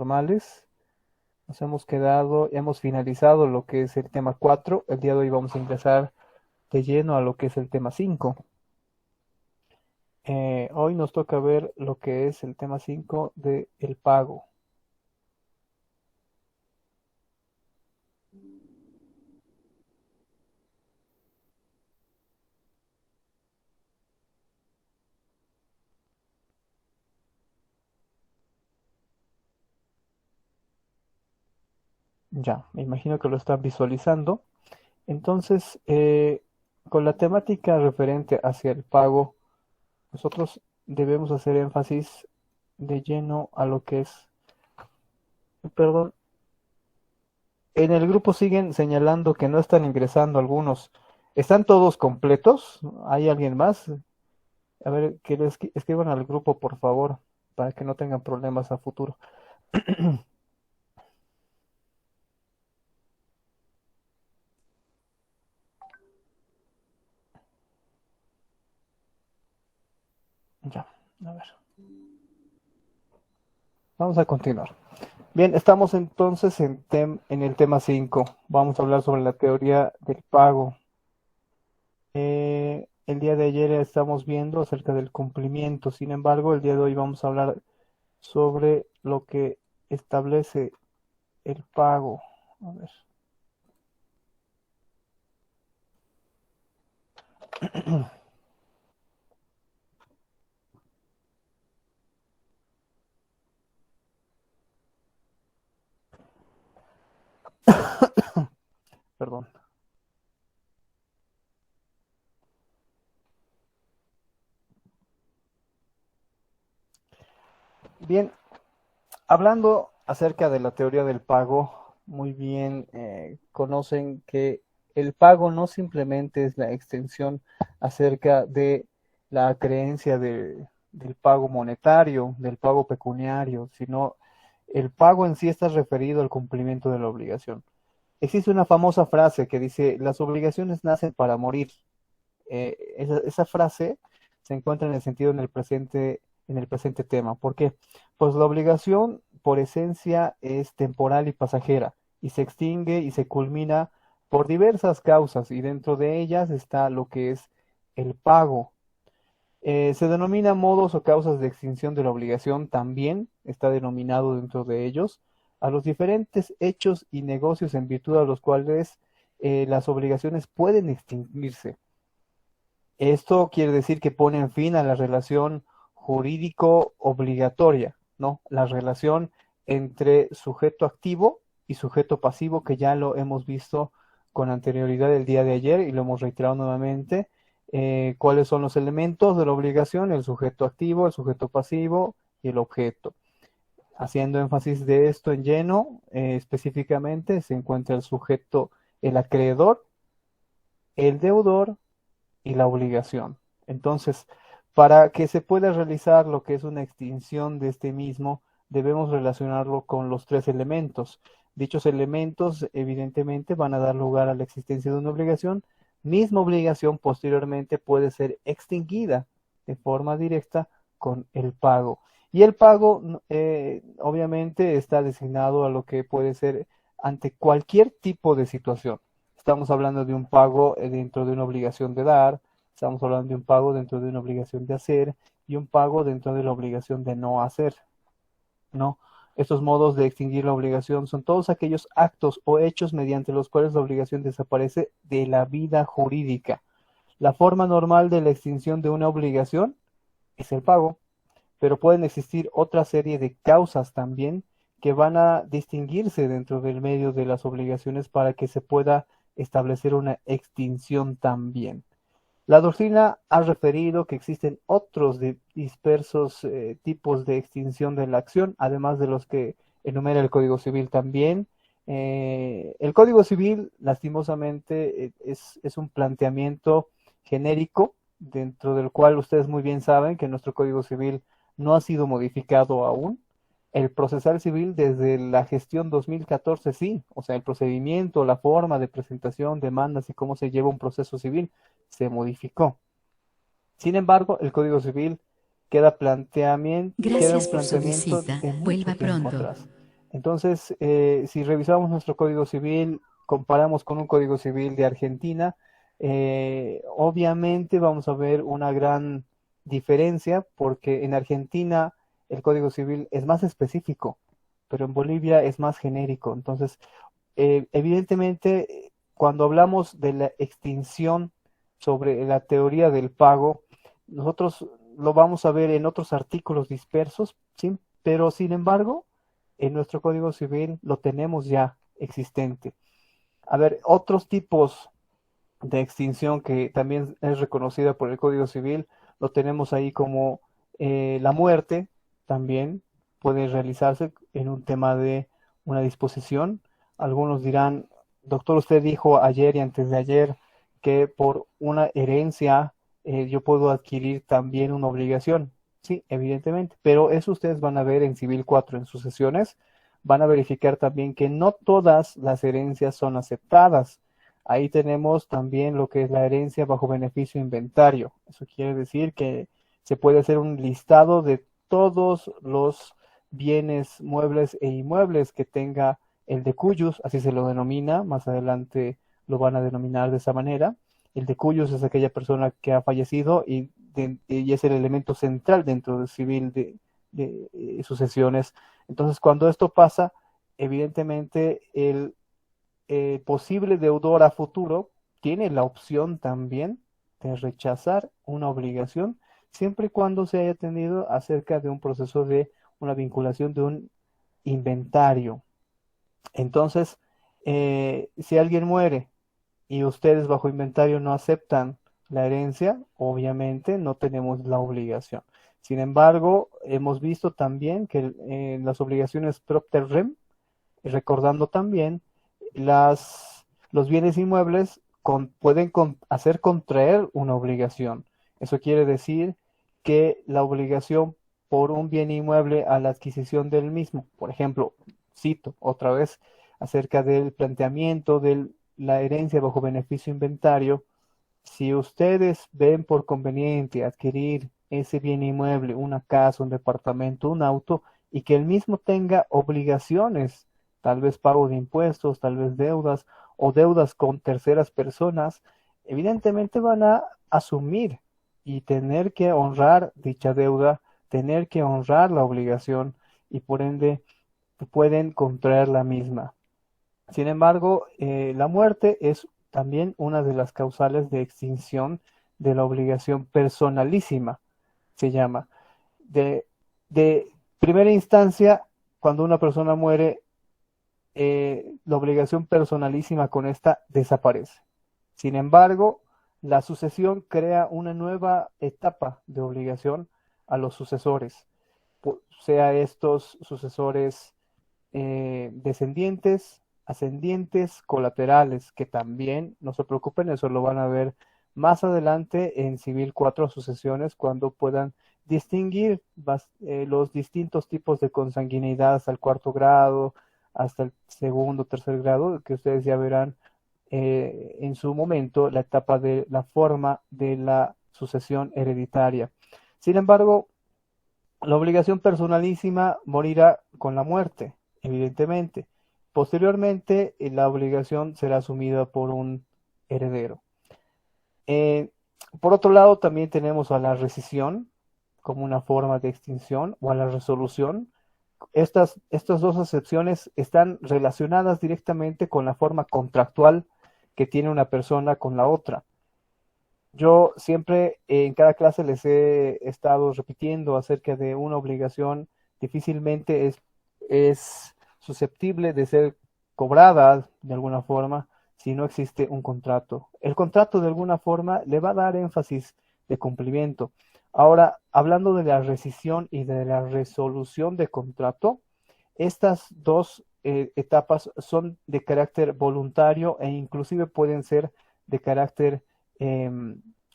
normales. Nos hemos quedado, hemos finalizado lo que es el tema 4. El día de hoy vamos a ingresar de lleno a lo que es el tema 5. Hoy nos toca ver lo que es el tema 5 de el pago. Ya, me imagino que lo están visualizando. Entonces, con la temática referente hacia el pago, nosotros debemos hacer énfasis de lleno a lo que es, perdón, en el grupo siguen señalando que no están ingresando algunos. ¿Están todos completos? ¿Hay alguien más? A ver, que les escriban al grupo, por favor, para que no tengan problemas a futuro. Ya, a ver. Vamos a continuar. Bien, estamos entonces en el tema 5. Vamos a hablar sobre la teoría del pago. El día de ayer estamos viendo acerca del cumplimiento. Sin embargo, el día de hoy vamos a hablar sobre lo que establece el pago. A ver. Perdón. Bien, hablando acerca de la teoría del pago, muy bien conocen que el pago no simplemente es la extensión acerca de la creencia del pago monetario, del pago pecuniario, sino el pago en sí está referido al cumplimiento de la obligación. Existe una famosa frase que dice, las obligaciones nacen para morir. Esa frase se encuentra en el sentido en el presente tema. ¿Por qué? Pues la obligación, por esencia, es temporal y pasajera, y se extingue y se culmina por diversas causas, y dentro de ellas está lo que es el pago. Se denomina modos o causas de extinción de la obligación, también está denominado dentro de ellos, a los diferentes hechos y negocios en virtud de los cuales las obligaciones pueden extinguirse. Esto quiere decir que ponen fin a la relación jurídico obligatoria, ¿no? La relación entre sujeto activo y sujeto pasivo, que ya lo hemos visto con anterioridad el día de ayer y lo hemos reiterado nuevamente. ¿Cuáles son los elementos de la obligación? El sujeto activo, el sujeto pasivo y el objeto. Haciendo énfasis de esto en lleno, específicamente se encuentra el sujeto, el acreedor, el deudor y la obligación. Entonces, para que se pueda realizar lo que es una extinción de este mismo, debemos relacionarlo con los tres elementos. Dichos elementos, evidentemente, van a dar lugar a la existencia de una obligación. Misma obligación posteriormente puede ser extinguida de forma directa con el pago. Y el pago, obviamente, está designado a lo que puede ser ante cualquier tipo de situación. Estamos hablando de un pago dentro de una obligación de dar, estamos hablando de un pago dentro de una obligación de hacer y un pago dentro de la obligación de no hacer, ¿no? Estos modos de extinguir la obligación son todos aquellos actos o hechos mediante los cuales la obligación desaparece de la vida jurídica. La forma normal de la extinción de una obligación es el pago, pero pueden existir otra serie de causas también que van a distinguirse dentro del medio de las obligaciones para que se pueda establecer una extinción también. La doctrina ha referido que existen otros dispersos tipos de extinción de la acción, además de los que enumera el Código Civil también. El Código Civil, lastimosamente, es un planteamiento genérico, dentro del cual ustedes muy bien saben que nuestro Código Civil no ha sido modificado aún. El procesal civil desde la gestión 2014 sí, o sea, el procedimiento, la forma de presentación, demandas y cómo se lleva un proceso civil se modificó. Sin embargo, el Código Civil queda un Gracias por su planteamiento visita. de mucho Vuelva tiempo pronto. atrás. Entonces, si revisamos nuestro Código Civil, comparamos con un Código Civil de Argentina, obviamente vamos a ver una gran diferencia porque en Argentina el Código Civil es más específico, pero en Bolivia es más genérico. Entonces, evidentemente, cuando hablamos de la extinción sobre la teoría del pago, nosotros lo vamos a ver en otros artículos dispersos, ¿sí? Pero sin embargo, en nuestro Código Civil lo tenemos ya existente. A ver, otros tipos de extinción que también es reconocida por el Código Civil, lo tenemos ahí como la muerte, también puede realizarse en un tema de una disposición. Algunos dirán, doctor, usted dijo ayer y antes de ayer que por una herencia yo puedo adquirir también una obligación. Sí, evidentemente, pero eso ustedes van a ver en Civil 4 en sucesiones, van a verificar también que no todas las herencias son aceptadas. Ahí tenemos también lo que es la herencia bajo beneficio inventario. Eso quiere decir que se puede hacer un listado de todos los bienes muebles e inmuebles que tenga el de cuyos, así se lo denomina, más adelante lo van a denominar de esa manera. El de cuyos es aquella persona que ha fallecido y es el elemento central dentro del civil de sucesiones. Entonces, cuando esto pasa, evidentemente el posible deudor a futuro tiene la opción también de rechazar una obligación siempre y cuando se haya tenido acerca de un proceso de una vinculación de un inventario. Entonces, si alguien muere y ustedes bajo inventario no aceptan la herencia, obviamente no tenemos la obligación. Sin embargo, hemos visto también que las obligaciones propter rem, recordando también los bienes inmuebles pueden hacer contraer una obligación. Eso quiere decir que la obligación por un bien inmueble a la adquisición del mismo, por ejemplo, cito otra vez acerca del planteamiento de la herencia bajo beneficio inventario, si ustedes ven por conveniente adquirir ese bien inmueble, una casa, un departamento, un auto, y que el mismo tenga obligaciones, tal vez pago de impuestos, tal vez deudas o deudas con terceras personas, evidentemente van a asumir y tener que honrar dicha deuda, tener que honrar la obligación y por ende pueden contraer la misma. Sin embargo, la muerte es también una de las causales de extinción de la obligación personalísima, se llama. De, de primera instancia, cuando una persona muere, la obligación personalísima con esta desaparece. Sin embargo, la sucesión crea una nueva etapa de obligación a los sucesores, sea estos sucesores descendientes, ascendientes, colaterales, que también no se preocupen, eso lo van a ver más adelante en Civil 4 sucesiones cuando puedan distinguir los distintos tipos de consanguineidad hasta el cuarto grado, hasta el segundo, tercer grado, que ustedes ya verán en su momento la etapa de la forma de la sucesión hereditaria. Sin embargo, la obligación personalísima morirá con la muerte, evidentemente. Posteriormente, la obligación será asumida por un heredero. Eh, por otro lado, también tenemos a la rescisión como una forma de extinción o a la resolución. Estas dos acepciones están relacionadas directamente con la forma contractual que tiene una persona con la otra. Yo siempre en cada clase les he estado repitiendo acerca de una obligación difícilmente es susceptible de ser cobrada de alguna forma si no existe un contrato. El contrato de alguna forma le va a dar énfasis de cumplimiento. Ahora, hablando de la rescisión y de la resolución de contrato, estas dos etapas son de carácter voluntario e inclusive pueden ser de carácter eh,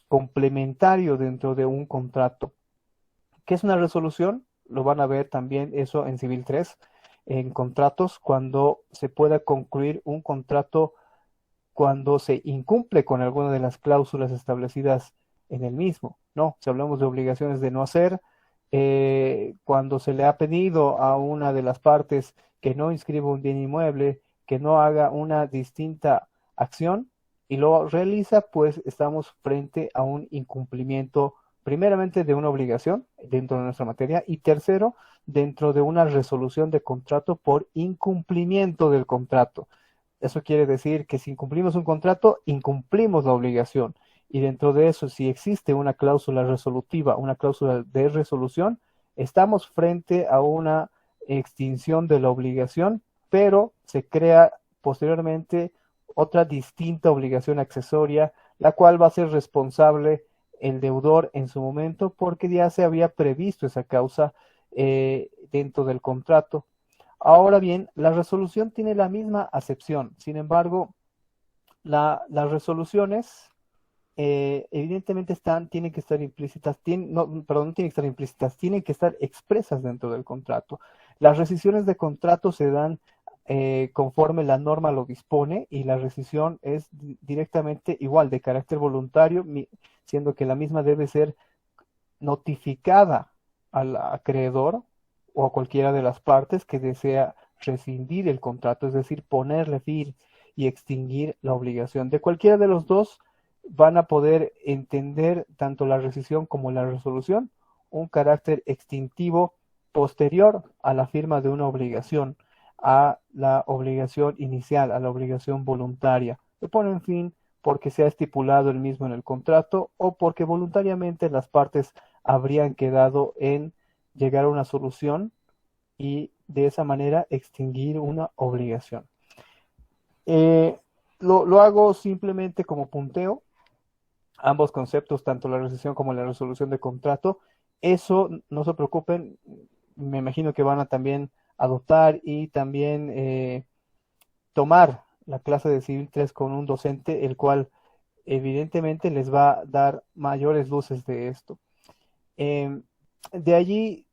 complementario dentro de un contrato. ¿Qué es una resolución? Lo van a ver también eso en Civil 3, en contratos, cuando se pueda concluir un contrato cuando se incumple con alguna de las cláusulas establecidas en el mismo. No, si hablamos de obligaciones de no hacer, cuando se le ha pedido a una de las partes que no inscriba un bien inmueble, que no haga una distinta acción y lo realiza, pues estamos frente a un incumplimiento, primeramente de una obligación dentro de nuestra materia y tercero, dentro de una resolución de contrato por incumplimiento del contrato. Eso quiere decir que si incumplimos un contrato, incumplimos la obligación. Y dentro de eso, si existe una cláusula resolutiva, una cláusula de resolución, estamos frente a una extinción de la obligación, pero se crea posteriormente otra distinta obligación accesoria, la cual va a ser responsable el deudor en su momento porque ya se había previsto esa causa dentro del contrato. Ahora bien, la resolución tiene la misma acepción. Sin embargo, las resoluciones evidentemente tienen que estar implícitas, no, perdón, no tienen que estar implícitas, tienen que estar expresas dentro del contrato. Las rescisiones de contrato se dan conforme la norma lo dispone y la rescisión es directamente igual, de carácter voluntario, siendo que la misma debe ser notificada al acreedor o a cualquiera de las partes que desea rescindir el contrato, es decir, ponerle fin y extinguir la obligación. De cualquiera de los dos van a poder entender tanto la rescisión como la resolución un carácter extintivo posterior a la firma de una obligación, a la obligación inicial, a la obligación voluntaria. Le ponen fin porque se ha estipulado el mismo en el contrato o porque voluntariamente las partes habrían quedado en llegar a una solución y de esa manera extinguir una obligación. Lo hago simplemente como punteo, ambos conceptos, tanto la rescisión como la resolución de contrato. Eso, no se preocupen, me imagino que van a también adoptar y también tomar la clase de Civil 3 con un docente, el cual evidentemente les va a dar mayores luces de esto. De allí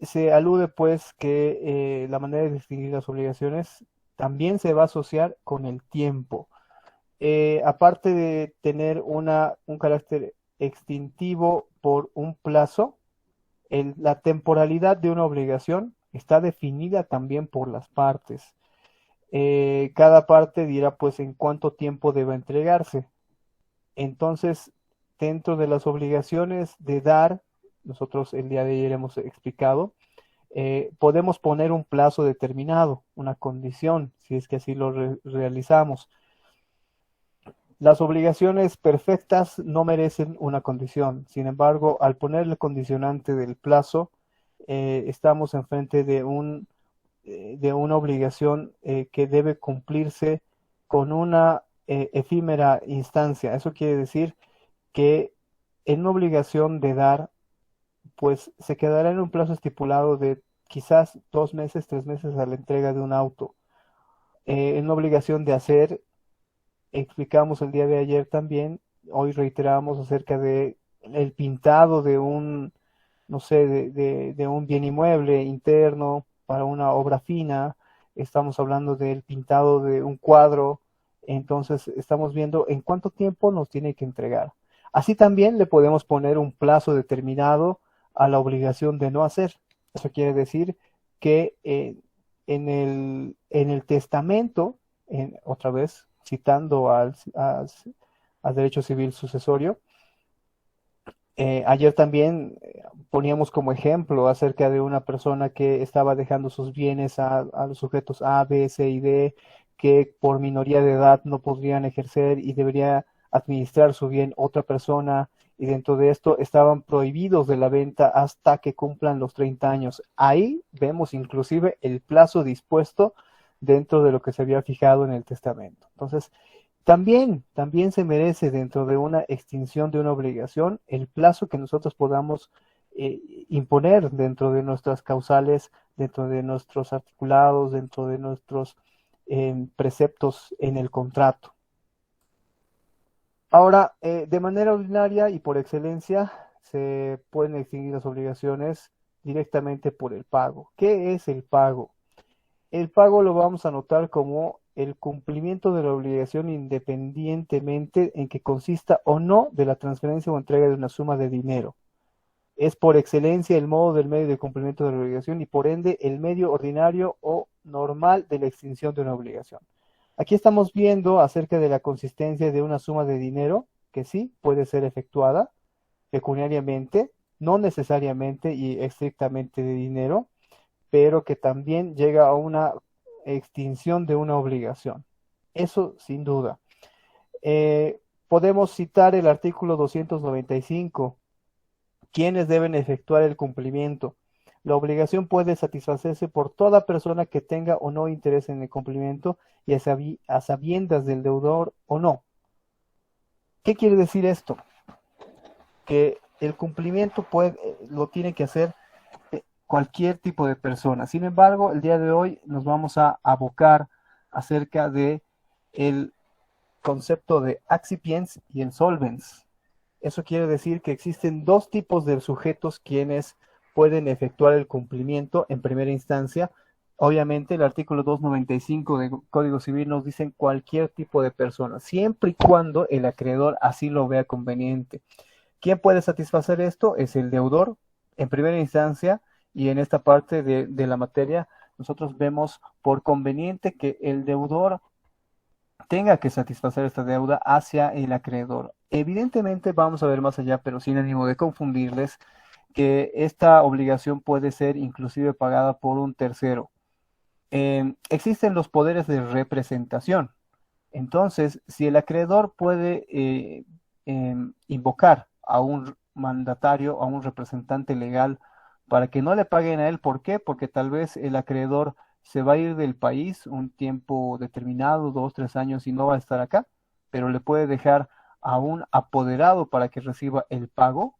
se alude pues que la manera de distinguir las obligaciones también se va a asociar con el tiempo. Aparte de tener un carácter extintivo por un plazo, la temporalidad de una obligación está definida también por las partes. Cada parte dirá pues en cuánto tiempo debe entregarse. Entonces, dentro de las obligaciones de dar, nosotros el día de ayer hemos explicado, podemos poner un plazo determinado, una condición, si es que así lo realizamos. Las obligaciones perfectas no merecen una condición. Sin embargo, al poner el condicionante del plazo, estamos enfrente de una obligación que debe cumplirse con una efímera instancia. Eso quiere decir que en una obligación de dar, pues se quedará en un plazo estipulado de quizás 2 meses, 3 meses a la entrega de un auto. En una obligación de hacer, explicamos el día de ayer también, hoy reiteramos acerca de el pintado de un, no sé, de un bien inmueble interno para una obra fina, estamos hablando del pintado de un cuadro, entonces estamos viendo en cuánto tiempo nos tiene que entregar. Así también le podemos poner un plazo determinado a la obligación de no hacer. Eso quiere decir que en el testamento, otra vez citando al derecho civil sucesorio, ayer también poníamos como ejemplo acerca de una persona que estaba dejando sus bienes a los sujetos A, B, C y D, que por minoría de edad no podrían ejercer y debería administrar su bien otra persona, y dentro de esto estaban prohibidos de la venta hasta que cumplan los 30 años. Ahí vemos inclusive el plazo dispuesto dentro de lo que se había fijado en el testamento. Entonces, también se merece dentro de una extinción de una obligación el plazo que nosotros podamos imponer dentro de nuestras causales, dentro de nuestros articulados, dentro de nuestros preceptos en el contrato. Ahora, de manera ordinaria y por excelencia, se pueden extinguir las obligaciones directamente por el pago. ¿Qué es el pago? El pago lo vamos a notar como el cumplimiento de la obligación independientemente en que consista o no de la transferencia o entrega de una suma de dinero. Es por excelencia el modo del medio de cumplimiento de la obligación y por ende el medio ordinario o normal de la extinción de una obligación. Aquí estamos viendo acerca de la consistencia de una suma de dinero que sí puede ser efectuada pecuniariamente, no necesariamente y estrictamente de dinero, pero que también llega a una extinción de una obligación. Eso sin duda. Podemos citar el artículo 295. ¿Quiénes deben efectuar el cumplimiento? La obligación puede satisfacerse por toda persona que tenga o no interés en el cumplimiento y a sabiendas del deudor o no. ¿Qué quiere decir esto? Que el cumplimiento lo tiene que hacer cualquier tipo de persona. Sin embargo, el día de hoy nos vamos a abocar acerca de el concepto de accipiens y el solvens. Eso quiere decir que existen dos tipos de sujetos quienes pueden efectuar el cumplimiento en primera instancia. Obviamente el artículo 295 del Código Civil nos dice cualquier tipo de persona, siempre y cuando el acreedor así lo vea conveniente. ¿Quién puede satisfacer esto? Es el deudor en primera instancia, y en esta parte de la materia nosotros vemos por conveniente que el deudor tenga que satisfacer esta deuda hacia el acreedor. Evidentemente vamos a ver más allá, pero sin ánimo de confundirles, que esta obligación puede ser inclusive pagada por un tercero. Existen los poderes de representación. Entonces, si el acreedor puede invocar a un mandatario, a un representante legal, para que no le paguen a él, ¿por qué? Porque tal vez el acreedor se va a ir del país un tiempo determinado, 2, 3 años, y no va a estar acá, pero le puede dejar a un apoderado para que reciba el pago.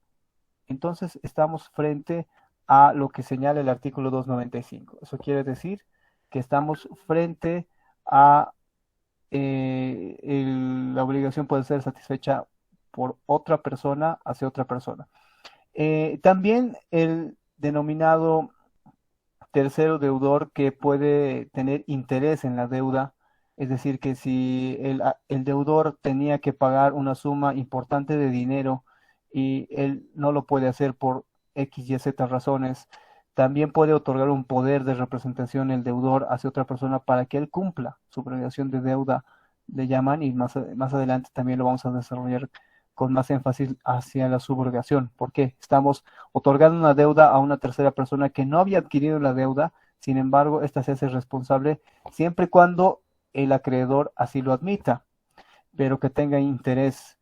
Entonces estamos frente a lo que señala el artículo 295. Eso quiere decir que estamos frente a la obligación puede ser satisfecha por otra persona hacia otra persona. También el denominado tercero deudor que puede tener interés en la deuda, es decir, que si el deudor tenía que pagar una suma importante de dinero y él no lo puede hacer por X, Y, Z razones, también puede otorgar un poder de representación el deudor hacia otra persona para que él cumpla su obligación de deuda, le llaman, y más adelante también lo vamos a desarrollar con más énfasis hacia la subrogación. ¿Por qué? Estamos otorgando una deuda a una tercera persona que no había adquirido la deuda, sin embargo, esta se hace responsable siempre y cuando el acreedor así lo admita, pero que tenga interés.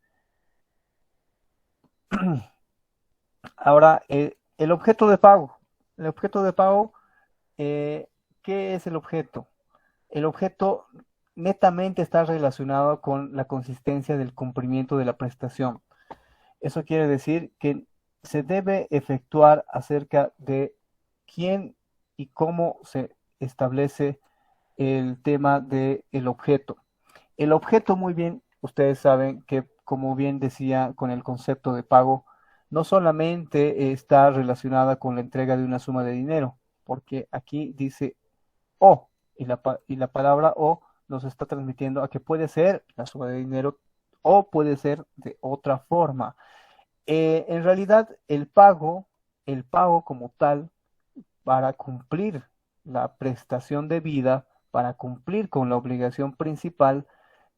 Ahora, el objeto de pago. El objeto de pago, ¿qué es el objeto? El objeto netamente está relacionado con la consistencia del cumplimiento de la prestación. Eso quiere decir que se debe efectuar acerca de quién y cómo se establece el tema del objeto. El objeto, muy bien, ustedes saben que, como bien decía con el concepto de pago, no solamente está relacionada con la entrega de una suma de dinero, porque aquí dice o, y la palabra o nos está transmitiendo a que puede ser la suma de dinero o puede ser de otra forma. En realidad, el pago como tal, para cumplir la prestación debida, para cumplir con la obligación principal,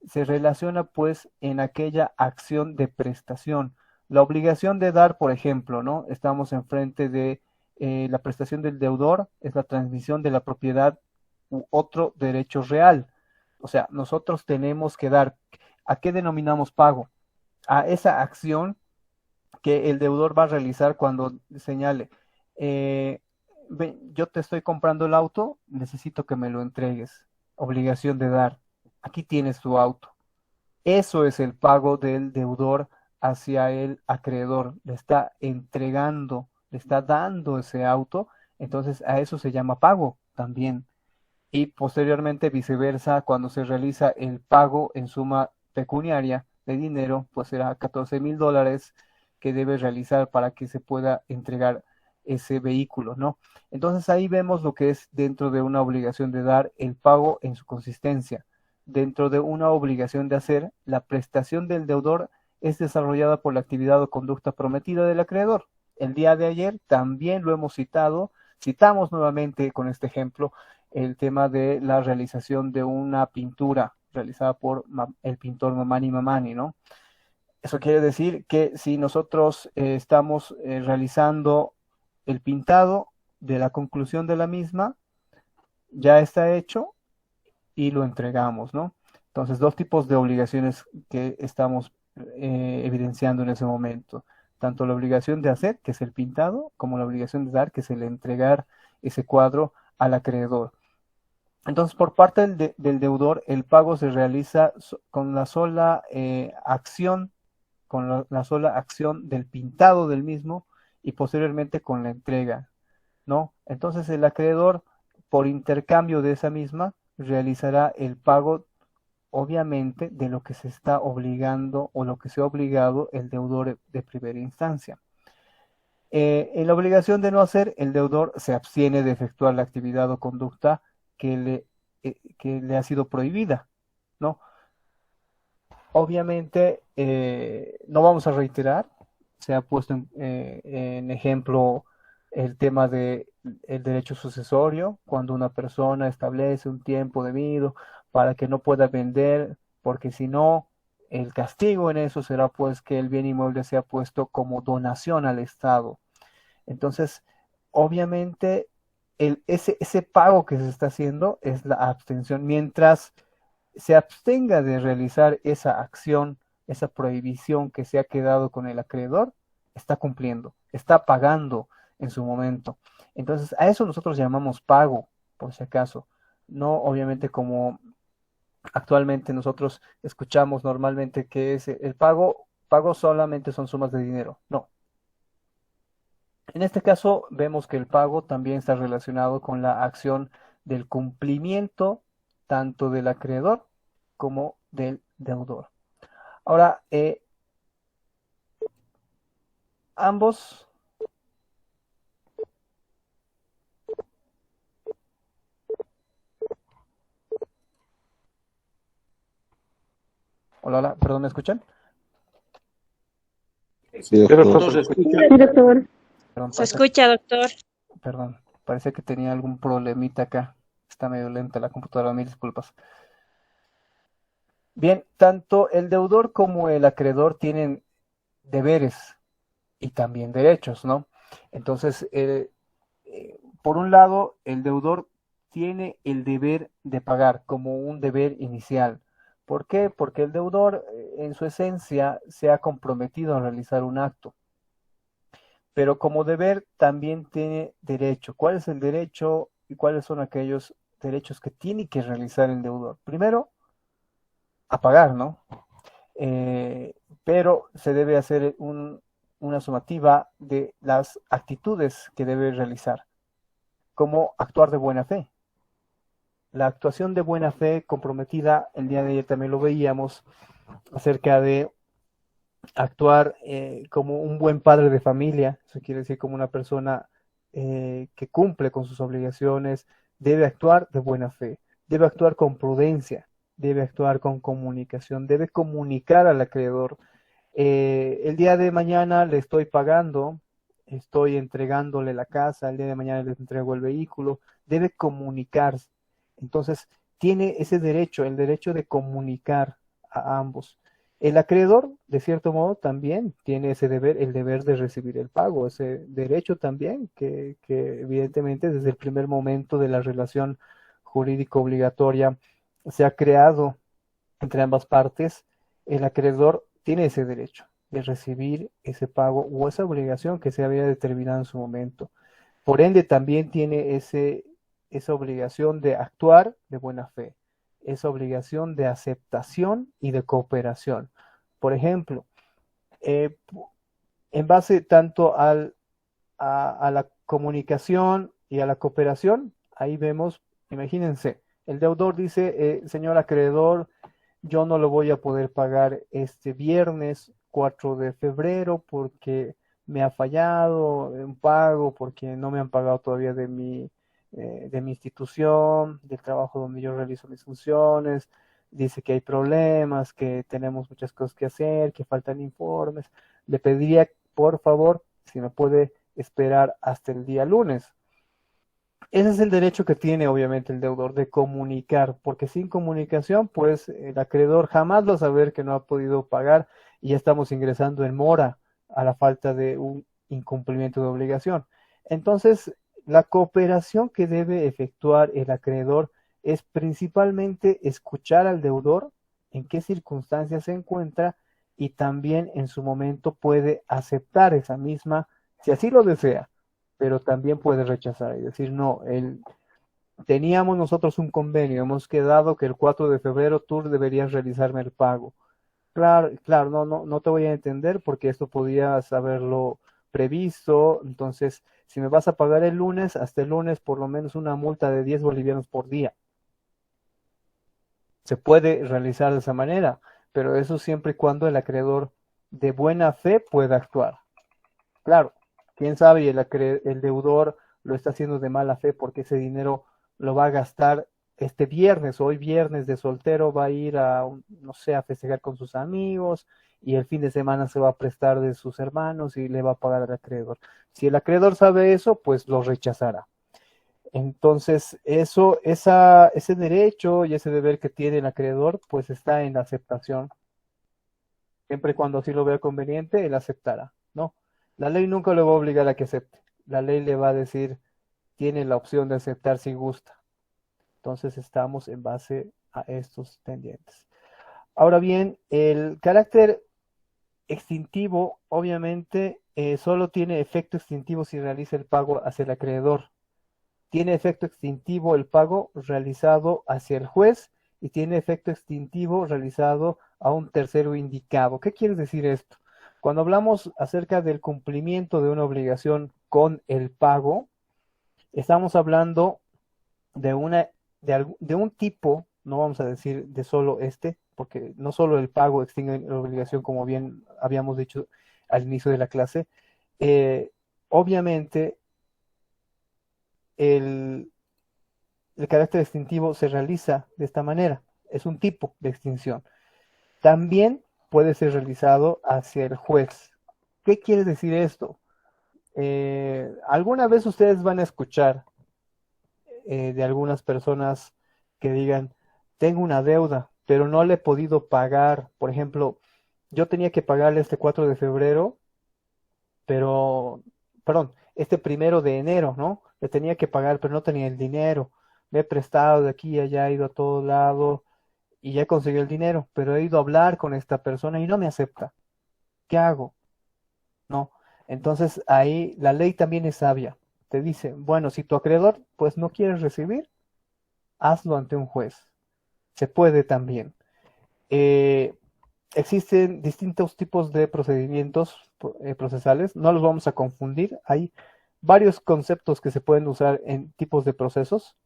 se relaciona pues en aquella acción de prestación. La obligación de dar, por ejemplo, ¿no? Estamos enfrente de la prestación del deudor, es la transmisión de la propiedad u otro derecho real. O sea, nosotros tenemos que dar. ¿A qué denominamos pago? A esa acción que el deudor va a realizar cuando señale, yo te estoy comprando el auto, necesito que me lo entregues. Obligación de dar. Aquí tienes tu auto. Eso es el pago del deudor hacia el acreedor. Le está entregando, le está dando ese auto. Entonces a eso se llama pago también. Y posteriormente viceversa, cuando se realiza el pago en suma pecuniaria de dinero, pues será $14,000 que debe realizar para que se pueda entregar ese vehículo, ¿no? Entonces ahí vemos lo que es dentro de una obligación de dar el pago en su consistencia. Dentro de una obligación de hacer, la prestación del deudor es desarrollada por la actividad o conducta prometida del acreedor. el día de ayer también lo hemos citado, citamos nuevamente con este ejemplo el tema de la realización de una pintura realizada por el pintor Mamani Mamani, ¿no? Eso quiere decir que si nosotros estamos realizando el pintado de la conclusión de la misma, ya está hecho y lo entregamos, ¿no? Entonces, dos tipos de obligaciones que estamos evidenciando en ese momento. Tanto la obligación de hacer, que es el pintado, como la obligación de dar, que es el entregar ese cuadro al acreedor. Entonces, por parte del deudor, el pago se realiza con la sola acción, con la sola acción del pintado del mismo y posteriormente con la entrega, ¿no? Entonces, el acreedor, por intercambio de esa misma, realizará el pago, obviamente, de lo que se está obligando o lo que se ha obligado el deudor de primera instancia. En la obligación de no hacer, el deudor se abstiene de efectuar la actividad o conducta que le ha sido prohibida, ¿no? Obviamente, no vamos a reiterar, se ha puesto en ejemplo el tema del derecho sucesorio, cuando una persona establece un tiempo debido para que no pueda vender, porque si no, el castigo en eso será pues que el bien inmueble sea puesto como donación al Estado. Entonces, obviamente, ese pago que se está haciendo es la abstención, mientras se abstenga de realizar esa acción, esa prohibición que se ha quedado con el acreedor, está cumpliendo, está pagando en su momento. Entonces, a eso nosotros llamamos pago, por si acaso. No, obviamente, como actualmente nosotros escuchamos normalmente que es el pago solamente son sumas de dinero. No. En este caso, vemos que el pago también está relacionado con la acción del cumplimiento tanto del acreedor como del deudor. Ahora, ambos, hola, hola, perdón, ¿me escuchan? Sí, doctor. Se escucha. Sí, doctor. Perdón, Se escucha, doctor. perdón, parece que tenía algún problemita acá. Está medio lenta la computadora, mil disculpas. Bien, tanto el deudor como el acreedor tienen deberes y también derechos, ¿no? Entonces, por un lado, el deudor tiene el deber de pagar como un deber inicial. ¿Por qué? Porque el deudor, en su esencia, se ha comprometido a realizar un acto, pero como deber también tiene derecho. ¿Cuál es el derecho y cuáles son aquellos derechos que tiene que realizar el deudor? Primero, a pagar, ¿no? Eh, pero se debe hacer una sumativa de las actitudes que debe realizar, como actuar de buena fe. La actuación de buena fe comprometida, el día de ayer también lo veíamos, acerca de actuar como un buen padre de familia, eso quiere decir como una persona que cumple con sus obligaciones, debe actuar de buena fe, debe actuar con prudencia, debe actuar con comunicación, debe comunicar al acreedor. El día de mañana le estoy pagando, estoy entregándole la casa, el día de mañana le entrego el vehículo, debe comunicarse. Entonces, tiene ese derecho, el derecho de comunicar a ambos. El acreedor, de cierto modo, también tiene ese deber, el deber de recibir el pago, ese derecho también, que evidentemente desde el primer momento de la relación jurídico obligatoria se ha creado entre ambas partes. El acreedor tiene ese derecho de recibir ese pago o esa obligación que se había determinado en su momento. Por ende, también tiene esa obligación de actuar de buena fe, esa obligación de aceptación y de cooperación. Por ejemplo, eh, en base tanto a la comunicación y a la cooperación, ahí vemos, imagínense, el deudor dice, señor acreedor, yo no lo voy a poder pagar este viernes 4 de febrero porque me ha fallado un pago, porque no me han pagado todavía de mi institución, del trabajo donde yo realizo mis funciones. Dice que hay problemas, que tenemos muchas cosas que hacer, que faltan informes. Le pediría, por favor, si me puede esperar hasta el día lunes. Ese es el derecho que tiene obviamente el deudor de comunicar, porque sin comunicación, pues el acreedor jamás va a saber que no ha podido pagar y ya estamos ingresando en mora a la falta de un incumplimiento de obligación. Entonces, la cooperación que debe efectuar el acreedor es principalmente escuchar al deudor, en qué circunstancias se encuentra y también en su momento puede aceptar esa misma, si así lo desea, pero también puede rechazar y decir, no, teníamos nosotros un convenio, hemos quedado que el 4 de febrero tú deberías realizarme el pago. Claro, claro, no te voy a entender porque esto podías haberlo previsto, entonces si me vas a pagar el lunes, hasta el lunes por lo menos una multa de 10 bolivianos por día. Se puede realizar de esa manera, pero eso siempre y cuando el acreedor de buena fe pueda actuar. Claro, quién sabe, y el deudor lo está haciendo de mala fe porque ese dinero lo va a gastar este viernes, hoy viernes de soltero va a ir a, no sé, a festejar con sus amigos y el fin de semana se va a prestar de sus hermanos y le va a pagar al acreedor. Si el acreedor sabe eso, pues lo rechazará. Entonces, ese derecho y ese deber que tiene el acreedor, pues está en la aceptación. Siempre y cuando así lo vea conveniente, él aceptará, ¿no? La ley nunca le va a obligar a que acepte. La ley le va a decir, tiene la opción de aceptar si gusta. Entonces estamos en base a estos pendientes. Ahora bien, el carácter extintivo, obviamente, solo tiene efecto extintivo si realiza el pago hacia el acreedor. Tiene efecto extintivo el pago realizado hacia el juez y tiene efecto extintivo realizado a un tercero indicado. ¿Qué quiere decir esto? Cuando hablamos acerca del cumplimiento de una obligación con el pago, estamos hablando de de un tipo, no vamos a decir de solo este, porque no solo el pago extingue la obligación, como bien habíamos dicho al inicio de la clase. Obviamente, el, el carácter extintivo se realiza de esta manera, es un tipo de extinción. También puede ser realizado hacia el juez. ¿Qué quiere decir esto? Alguna vez ustedes van a escuchar de algunas personas que digan, tengo una deuda, pero no le he podido pagar. Por ejemplo, yo tenía que pagarle este 4 de febrero, pero, perdón, este 1 de enero, ¿no? Le tenía que pagar, pero no tenía el dinero. Me he prestado de aquí y allá, he ido a todo lado y ya conseguí el dinero, pero he ido a hablar con esta persona y no me acepta. ¿Qué hago? No. Entonces ahí la ley también es sabia. Te dice, bueno, si tu acreedor pues no quiere recibir, hazlo ante un juez. Se puede también. Eh, Existen distintos tipos de procedimientos procesales, no los vamos a confundir. Hay varios conceptos que se pueden usar en tipos de procesos: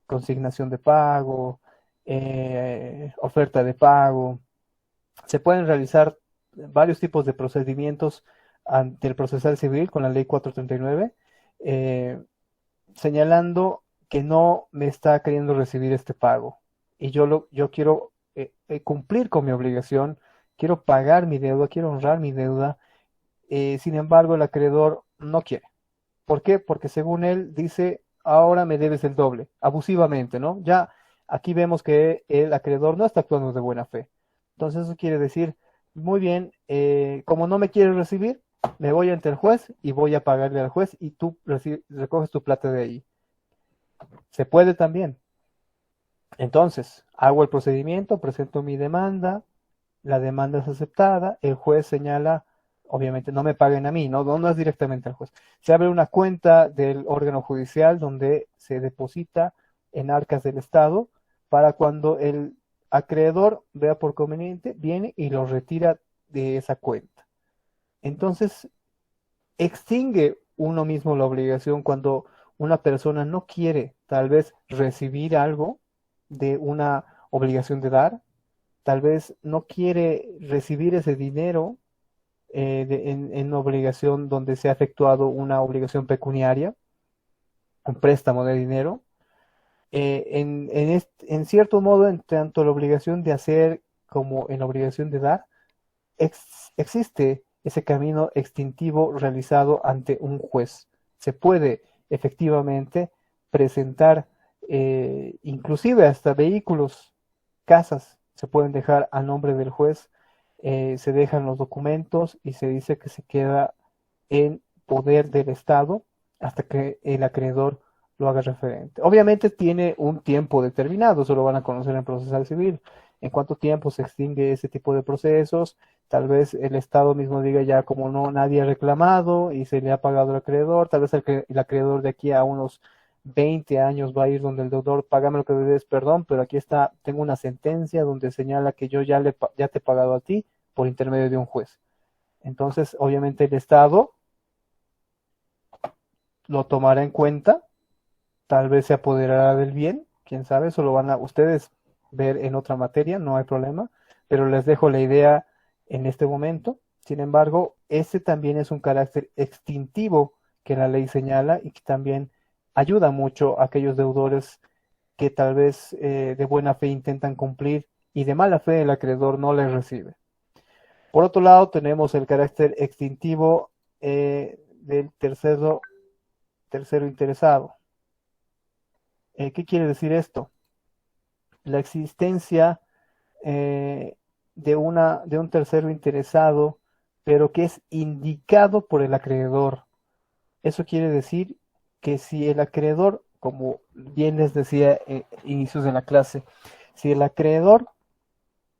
consignación de pago, oferta de pago. Se pueden realizar varios tipos de procedimientos ante el procesal civil con la ley 439, señalando que no me está queriendo recibir este pago y yo quiero cumplir con mi obligación, quiero pagar mi deuda, quiero honrar mi deuda. Sin embargo, el acreedor no quiere. ¿Por qué? Porque según él dice, ahora me debes el doble, abusivamente, ¿no? Ya aquí vemos que el acreedor no está actuando de buena fe. Entonces eso quiere decir, muy bien, como no me quieres recibir, me voy ante el juez y voy a pagarle al juez y tú recoges tu plata de ahí. Se puede también. Entonces, hago el procedimiento, presento mi demanda, la demanda es aceptada, el juez señala, obviamente no me paguen a mí, no es directamente al juez. Se abre una cuenta del órgano judicial donde se deposita en arcas del Estado para cuando el acreedor vea por conveniente, viene y lo retira de esa cuenta. Entonces, extingue uno mismo la obligación cuando una persona no quiere tal vez recibir algo de una obligación de dar, tal vez no quiere recibir ese dinero en obligación donde se ha efectuado una obligación pecuniaria, un préstamo de dinero. En cierto modo, en tanto la obligación de hacer como en la obligación de dar, existe ese camino extintivo realizado ante un juez. Se puede efectivamente presentar inclusive hasta vehículos, casas, se pueden dejar a nombre del juez, se dejan los documentos y se dice que se queda en poder del Estado hasta que el acreedor lo haga referente. Obviamente tiene un tiempo determinado, eso lo van a conocer en procesal civil. En cuánto tiempo se extingue ese tipo de procesos, tal vez el Estado mismo diga ya como no nadie ha reclamado y se le ha pagado al acreedor, tal vez el acreedor de aquí a unos 20 años va a ir donde el deudor, págame lo que debes, perdón, pero aquí está, tengo una sentencia donde señala que yo ya te he pagado a ti por intermedio de un juez. Entonces, obviamente el Estado lo tomará en cuenta, tal vez se apoderará del bien, quién sabe, eso lo van a ustedes ver en otra materia, no hay problema, pero les dejo la idea en este momento. Sin embargo, ese también es un carácter extintivo que la ley señala y que también ayuda mucho a aquellos deudores que tal vez de buena fe intentan cumplir y de mala fe el acreedor no les recibe. Por otro lado, tenemos el carácter extintivo del tercero interesado. ¿Qué quiere decir esto? La existencia de un tercero interesado, pero que es indicado por el acreedor. Eso quiere decir que si el acreedor, como bien les decía inicios de la clase, si el acreedor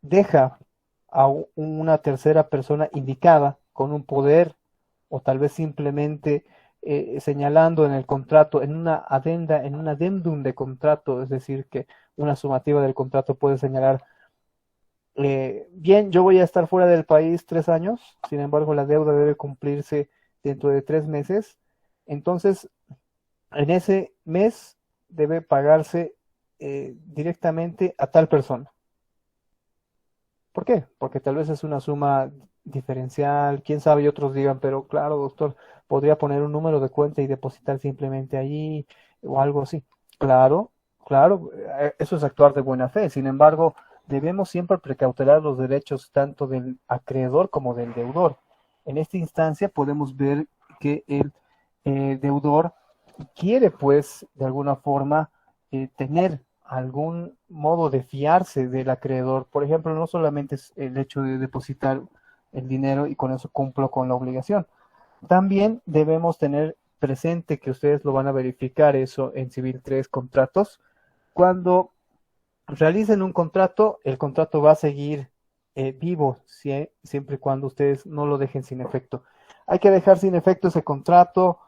deja a una tercera persona indicada con un poder o tal vez simplemente señalando en el contrato, en una adenda, en un adendum de contrato, es decir, que una sumativa del contrato puede señalar, bien, yo voy a estar fuera del país 3 años, sin embargo la deuda debe cumplirse dentro de 3 meses, entonces en ese mes debe pagarse directamente a tal persona. ¿Por qué? Porque tal vez es una suma diferencial, quién sabe, y otros digan, pero claro, doctor, podría poner un número de cuenta y depositar simplemente allí o algo así. Claro, claro, eso es actuar de buena fe. Sin embargo, debemos siempre precautelar los derechos tanto del acreedor como del deudor. En esta instancia podemos ver que el deudor quiere, pues, de alguna forma, tener algún modo de fiarse del acreedor. Por ejemplo, no solamente es el hecho de depositar el dinero y con eso cumplo con la obligación. También debemos tener presente que ustedes lo van a verificar eso en Civil 3 contratos. Cuando realicen un contrato, el contrato va a seguir vivo siempre y cuando ustedes no lo dejen sin efecto. Hay que dejar sin efecto ese contrato.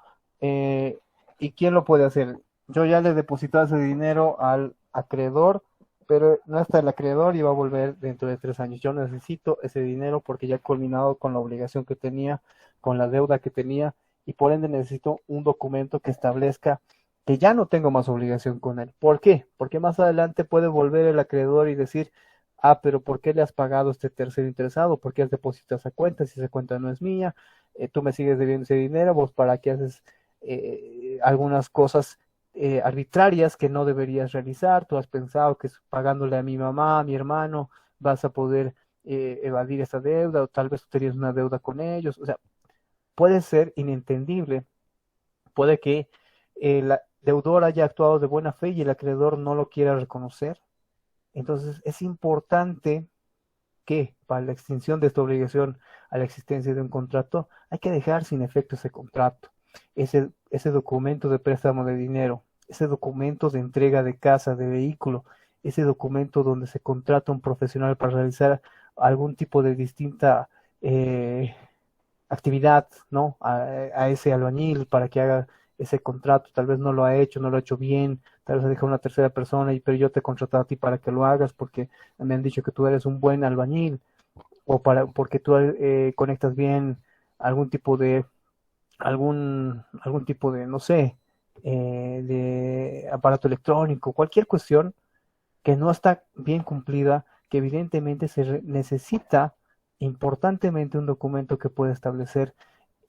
eh, ¿Y quién lo puede hacer? Yo ya le he depositado ese dinero al acreedor, pero no está el acreedor y va a volver dentro de 3 años. Yo necesito ese dinero porque ya he culminado con la obligación que tenía, con la deuda que tenía, y por ende necesito un documento que establezca que ya no tengo más obligación con él. ¿Por qué? Porque más adelante puede volver el acreedor y decir, ah, pero ¿por qué le has pagado a este tercero interesado? ¿Por qué has depositado esa cuenta si esa cuenta no es mía? Tú me sigues debiendo ese dinero, vos para qué haces algunas cosas arbitrarias que no deberías realizar, tú has pensado que pagándole a mi mamá, a mi hermano, vas a poder evadir esa deuda, o tal vez tú tenías una deuda con ellos, o sea, puede ser inentendible, puede que el deudor haya actuado de buena fe y el acreedor no lo quiera reconocer, entonces es importante que para la extinción de esta obligación a la existencia de un contrato, hay que dejar sin efecto ese contrato, ese documento de préstamo de dinero, ese documento de entrega de casa, de vehículo, ese documento donde se contrata un profesional para realizar algún tipo de distinta actividad, ¿no? A ese albañil para que haga ese contrato, tal vez no lo ha hecho, no lo ha hecho bien, tal vez ha dejado una tercera persona, pero yo te he contratado a ti para que lo hagas porque me han dicho que tú eres un buen albañil o porque tú conectas bien algún tipo de, algún tipo de, no sé, de aparato electrónico, cualquier cuestión que no está bien cumplida, que evidentemente necesita importantemente un documento que pueda establecer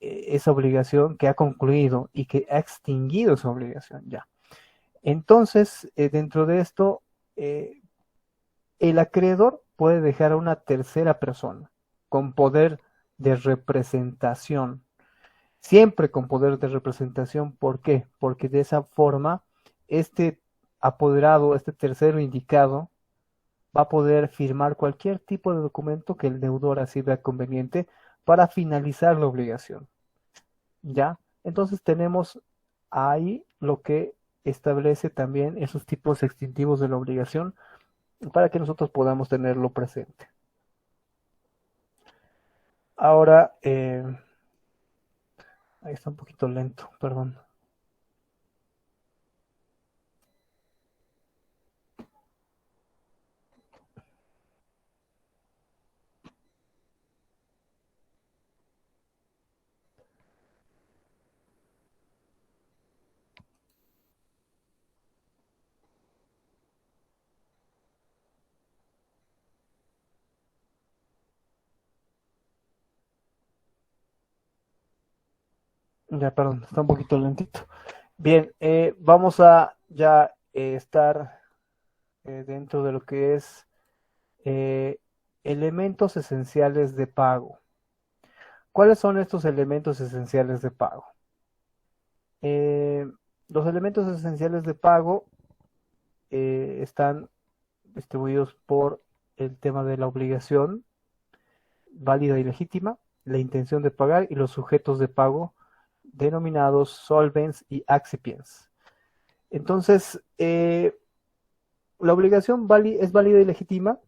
esa obligación que ha concluido y que ha extinguido esa obligación ya. Entonces, dentro de esto, el acreedor puede dejar a una tercera persona con poder de representación. Siempre con poder de representación. ¿Por qué? Porque de esa forma, este apoderado, este tercero indicado, va a poder firmar cualquier tipo de documento que el deudor así vea conveniente para finalizar la obligación. ¿Ya? Entonces tenemos ahí lo que establece también esos tipos extintivos de la obligación para que nosotros podamos tenerlo presente. Ahora, ahí está un poquito lento, perdón. Ya, perdón, está un poquito lentito. Bien, vamos a ya estar dentro de lo que es eh, elementos esenciales de pago. ¿Cuáles son estos elementos esenciales de pago? Eh, los elementos esenciales de pago están distribuidos por el tema de la obligación válida y legítima, la intención de pagar y los sujetos de pago denominados solvens y accipiens. Entonces, la obligación es válida y legítima,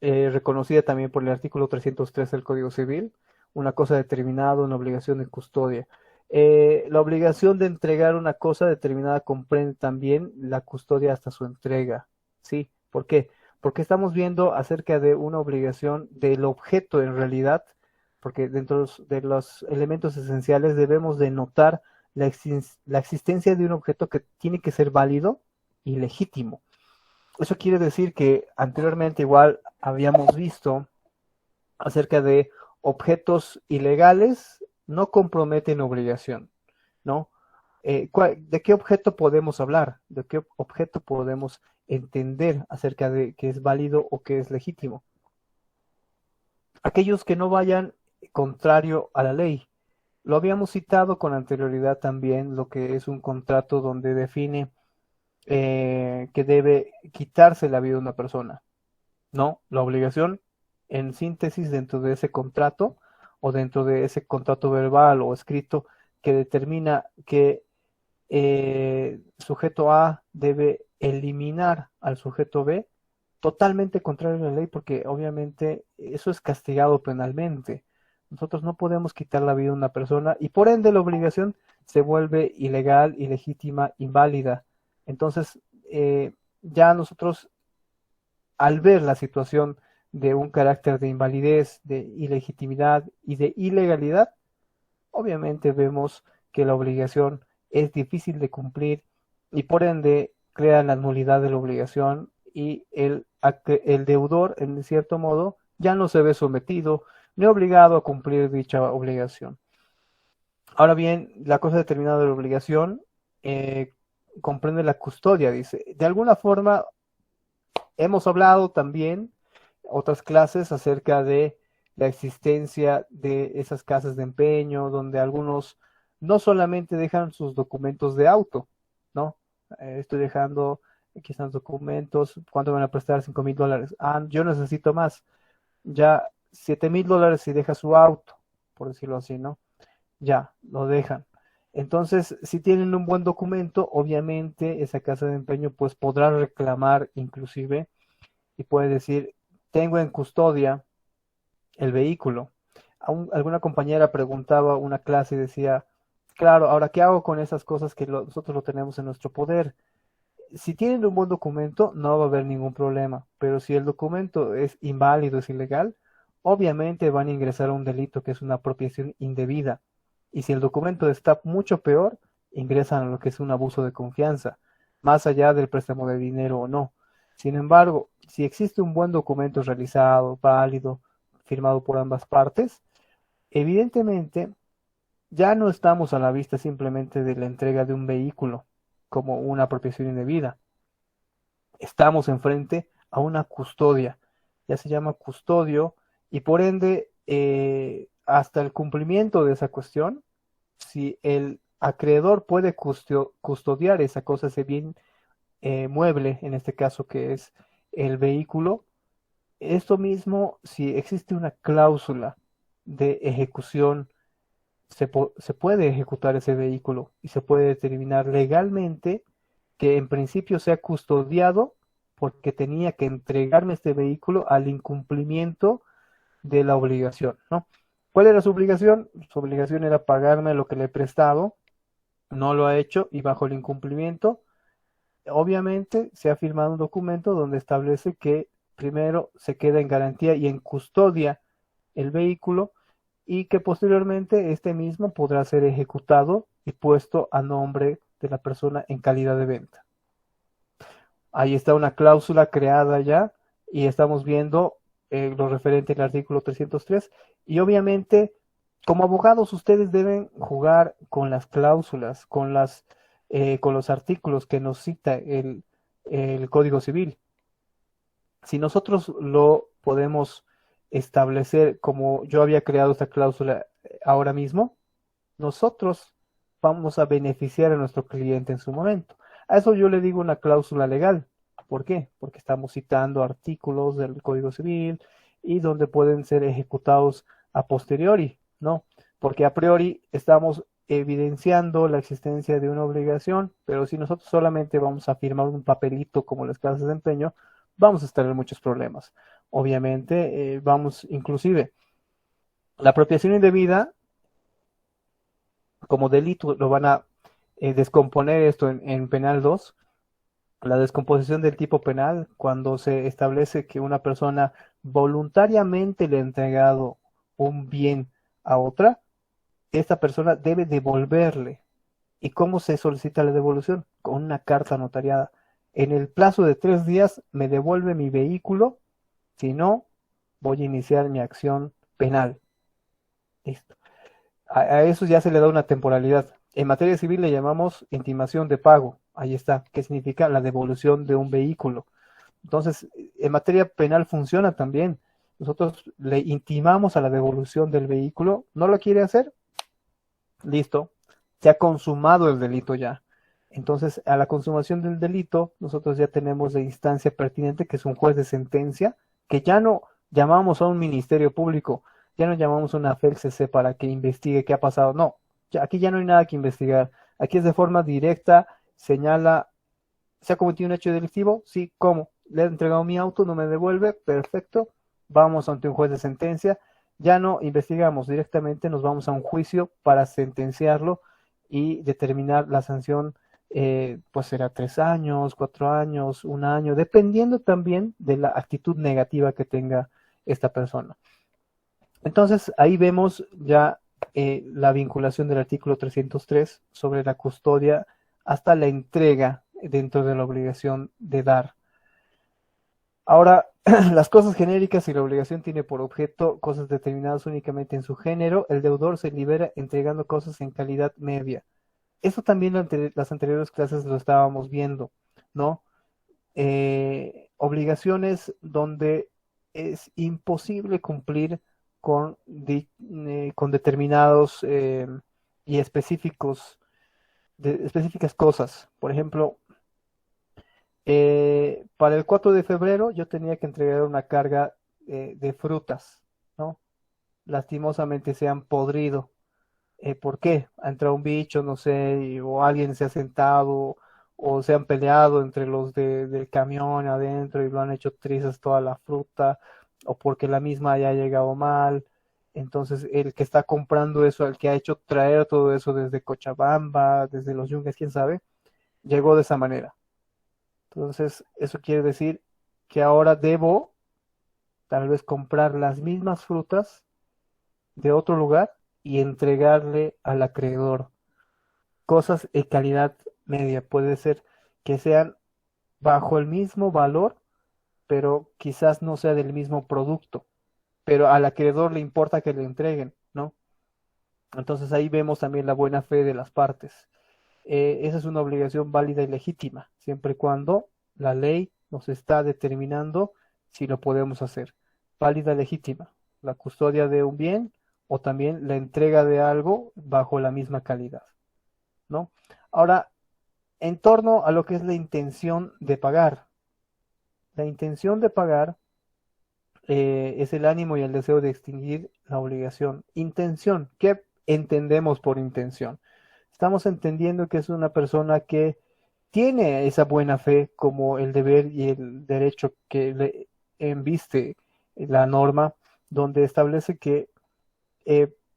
reconocida también por el artículo 303 del Código Civil, una cosa determinada, una obligación de custodia. La obligación de entregar una cosa determinada comprende también la custodia hasta su entrega. ¿Sí? ¿Por qué? Porque estamos viendo acerca de una obligación del objeto en realidad, porque dentro de los elementos esenciales debemos de notar la existencia de un objeto que tiene que ser válido y legítimo. Eso quiere decir que anteriormente igual habíamos visto acerca de objetos ilegales no comprometen obligación, ¿no? ¿De qué objeto podemos hablar? ¿De qué objeto podemos entender acerca de que es válido o que es legítimo? Aquellos que no vayan contrario a la ley. Lo habíamos citado con anterioridad también, lo que es un contrato donde define que debe quitarse la vida de una persona. No, la obligación, en síntesis, dentro de ese contrato o dentro de ese contrato verbal o escrito que determina que sujeto A debe eliminar al sujeto B, totalmente contrario a la ley porque obviamente eso es castigado penalmente. Nosotros no podemos quitar la vida de una persona y por ende la obligación se vuelve ilegal, ilegítima, inválida. Entonces, ya nosotros al ver la situación de un carácter de invalidez, de ilegitimidad y de ilegalidad, obviamente vemos que la obligación es difícil de cumplir y por ende crea la nulidad de la obligación y el deudor, en cierto modo, ya no se ve sometido ni obligado a cumplir dicha obligación. Ahora bien, la cosa determinada de la obligación comprende la custodia, dice. De alguna forma, hemos hablado también otras clases acerca de la existencia de esas casas de empeño, donde algunos no solamente dejan sus documentos de auto, ¿no? Estoy dejando, aquí están los documentos, ¿cuánto me van a prestar? $5,000. Ah, yo necesito más. Ya $7,000 si deja su auto, por decirlo así, ¿no? Ya, lo dejan. Entonces, si tienen un buen documento, obviamente esa casa de empeño pues podrá reclamar inclusive y puede decir, tengo en custodia el vehículo. Alguna compañera preguntaba una clase y decía, claro, ahora, ¿qué hago con esas cosas que nosotros lo tenemos en nuestro poder? Si tienen un buen documento, no va a haber ningún problema, pero si el documento es inválido, es ilegal, obviamente van a ingresar a un delito que es una apropiación indebida. Y si el documento está mucho peor, ingresan a lo que es un abuso de confianza, más allá del préstamo de dinero o no. Sin embargo, si existe un buen documento realizado, válido, firmado por ambas partes, evidentemente ya no estamos a la vista simplemente de la entrega de un vehículo como una apropiación indebida. Estamos enfrente a una custodia. Ya se llama custodio y por ende hasta el cumplimiento de esa cuestión, si el acreedor puede custodiar esa cosa, ese bien mueble, en este caso que es el vehículo, esto mismo, si existe una cláusula de ejecución, se puede ejecutar ese vehículo y se puede determinar legalmente que en principio sea custodiado porque tenía que entregarme este vehículo al incumplimiento de la obligación, ¿no? ¿Cuál era su obligación? Su obligación era pagarme lo que le he prestado, no lo ha hecho y bajo el incumplimiento, obviamente se ha firmado un documento donde establece que primero se queda en garantía y en custodia el vehículo y que posteriormente este mismo podrá ser ejecutado y puesto a nombre de la persona en calidad de venta. Ahí está una cláusula creada ya y estamos viendo lo referente al artículo 303 y obviamente como abogados ustedes deben jugar con las cláusulas, con los artículos que nos cita el Código Civil. Si nosotros lo podemos establecer como yo había creado esta cláusula ahora mismo, nosotros vamos a beneficiar a nuestro cliente en su momento. A eso yo le digo una cláusula legal. ¿Por qué? Porque estamos citando artículos del Código Civil y donde pueden ser ejecutados a posteriori, ¿no? Porque a priori estamos evidenciando la existencia de una obligación, pero si nosotros solamente vamos a firmar un papelito como las clases de empeño, vamos a estar en muchos problemas. Obviamente, vamos inclusive, la apropiación indebida como delito lo van a descomponer esto en penal 2. La descomposición del tipo penal, cuando se establece que una persona voluntariamente le ha entregado un bien a otra, esta persona debe devolverle. ¿Y cómo se solicita la devolución? Con una carta notariada. En el plazo de 3 días me devuelve mi vehículo, si no, voy a iniciar mi acción penal. Listo. A eso ya se le da una temporalidad. En materia civil le llamamos intimación de pago. Ahí está, que significa la devolución de un vehículo. Entonces, en materia penal funciona también. Nosotros le intimamos a la devolución del vehículo. ¿No lo quiere hacer? Listo. Se ha consumado el delito ya. Entonces, a la consumación del delito, nosotros ya tenemos la instancia pertinente, que es un juez de sentencia, que ya no llamamos a un ministerio público, ya no llamamos a una FELCC para que investigue qué ha pasado. No, aquí ya no hay nada que investigar. Aquí es de forma directa, señala, ¿se ha cometido un hecho delictivo? Sí, ¿cómo? Le he entregado mi auto, no me devuelve, perfecto, vamos ante un juez de sentencia, ya no investigamos directamente, nos vamos a un juicio para sentenciarlo y determinar la sanción, pues será 3 años, 4 años, un año, dependiendo también de la actitud negativa que tenga esta persona. Entonces, ahí vemos ya la vinculación del artículo 303 sobre la custodia hasta la entrega dentro de la obligación de dar. Ahora, las cosas genéricas y la obligación tiene por objeto cosas determinadas únicamente en su género, el deudor se libera entregando cosas en calidad media. Eso también las anteriores clases lo estábamos viendo, ¿no? Obligaciones donde es imposible cumplir con determinados y específicas cosas. Por ejemplo, para el 4 de febrero yo tenía que entregar una carga de frutas, ¿no? Lastimosamente se han podrido. ¿Por qué? Ha entrado un bicho, no sé, o alguien se ha sentado, o se han peleado entre los del camión adentro y lo han hecho trizas toda la fruta, o porque la misma haya llegado mal. Entonces, el que está comprando eso, el que ha hecho traer todo eso desde Cochabamba, desde los Yungas, quién sabe, llegó de esa manera. Entonces, eso quiere decir que ahora debo tal vez comprar las mismas frutas de otro lugar y entregarle al acreedor cosas de calidad media. Puede ser que sean bajo el mismo valor, pero quizás no sea del mismo producto, pero al acreedor le importa que le entreguen, ¿no? Entonces ahí vemos también la buena fe de las partes. Esa es una obligación válida y legítima, siempre y cuando la ley nos está determinando si lo podemos hacer. Válida, legítima. La custodia de un bien o también la entrega de algo bajo la misma calidad, ¿no? Ahora, en torno a lo que es la intención de pagar. La intención de pagar es el ánimo y el deseo de extinguir la obligación. Intención, ¿qué entendemos por intención? Estamos entendiendo que es una persona que tiene esa buena fe como el deber y el derecho que le embiste la norma, donde establece que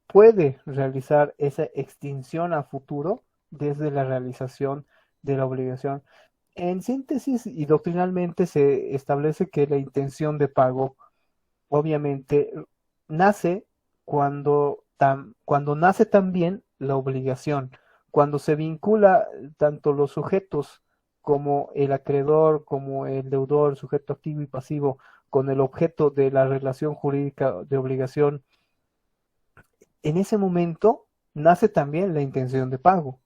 puede realizar esa extinción a futuro desde la realización de la obligación. En síntesis y doctrinalmente se establece que la intención de pago obviamente nace cuando nace también la obligación, cuando se vincula tanto los sujetos como el acreedor, como el deudor, sujeto activo y pasivo, con el objeto de la relación jurídica de obligación. En ese momento nace también la intención de pago.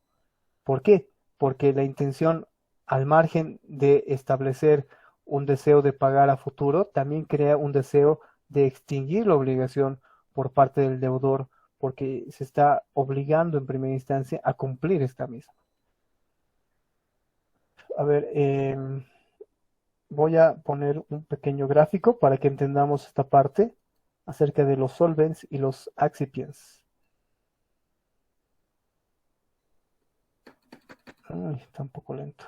¿Por qué? Porque la intención, al margen de establecer un deseo de pagar a futuro, también crea un deseo de extinguir la obligación por parte del deudor, porque se está obligando en primera instancia a cumplir esta misma. A ver, voy a poner un pequeño gráfico para que entendamos esta parte acerca de los solvents y los accipients. Ay, está un poco lento.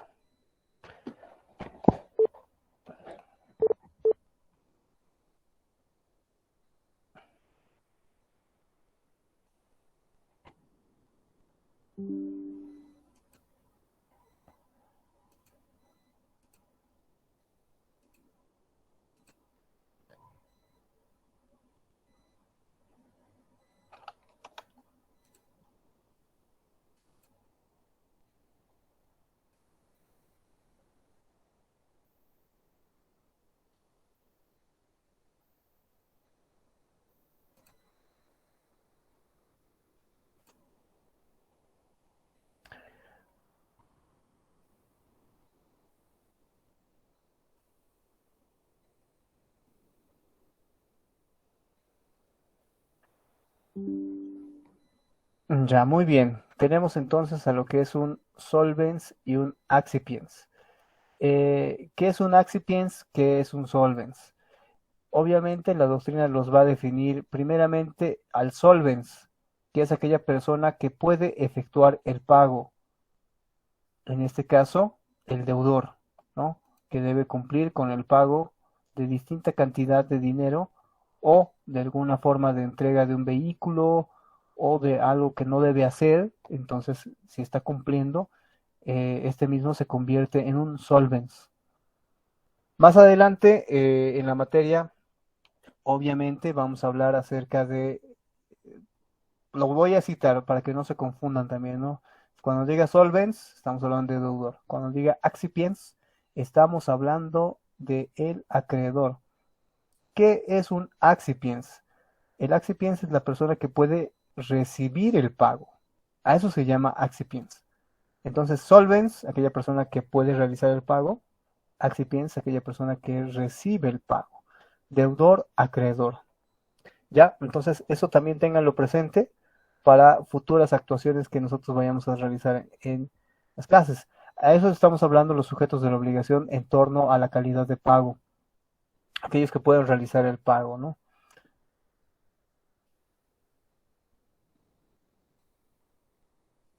Ya, muy bien. Tenemos entonces a lo que es un solvens y un accipiens. ¿Qué es un accipiens? ¿Qué es un solvens? Obviamente la doctrina los va a definir primeramente al solvens, que es aquella persona que puede efectuar el pago. En este caso, el deudor, ¿no? Que debe cumplir con el pago de distinta cantidad de dinero o de alguna forma de entrega de un vehículo o de algo que no debe hacer. Entonces, si está cumpliendo, este mismo se convierte en un solvens. Más adelante, en la materia, obviamente vamos a hablar acerca de, lo voy a citar para que no se confundan también, ¿no? Cuando diga solvens, estamos hablando de deudor. Cuando diga accipiens, estamos hablando de el acreedor. ¿Qué es un accipiens? El accipiens es la persona que puede recibir el pago. A eso se llama accipiens. Entonces, solvens, aquella persona que puede realizar el pago. Accipiens, aquella persona que recibe el pago. Deudor, acreedor. ¿Ya? Entonces, eso también ténganlo presente para futuras actuaciones que nosotros vayamos a realizar en las clases. A eso estamos hablando los sujetos de la obligación en torno a la calidad de pago, aquellos que pueden realizar el pago, ¿no?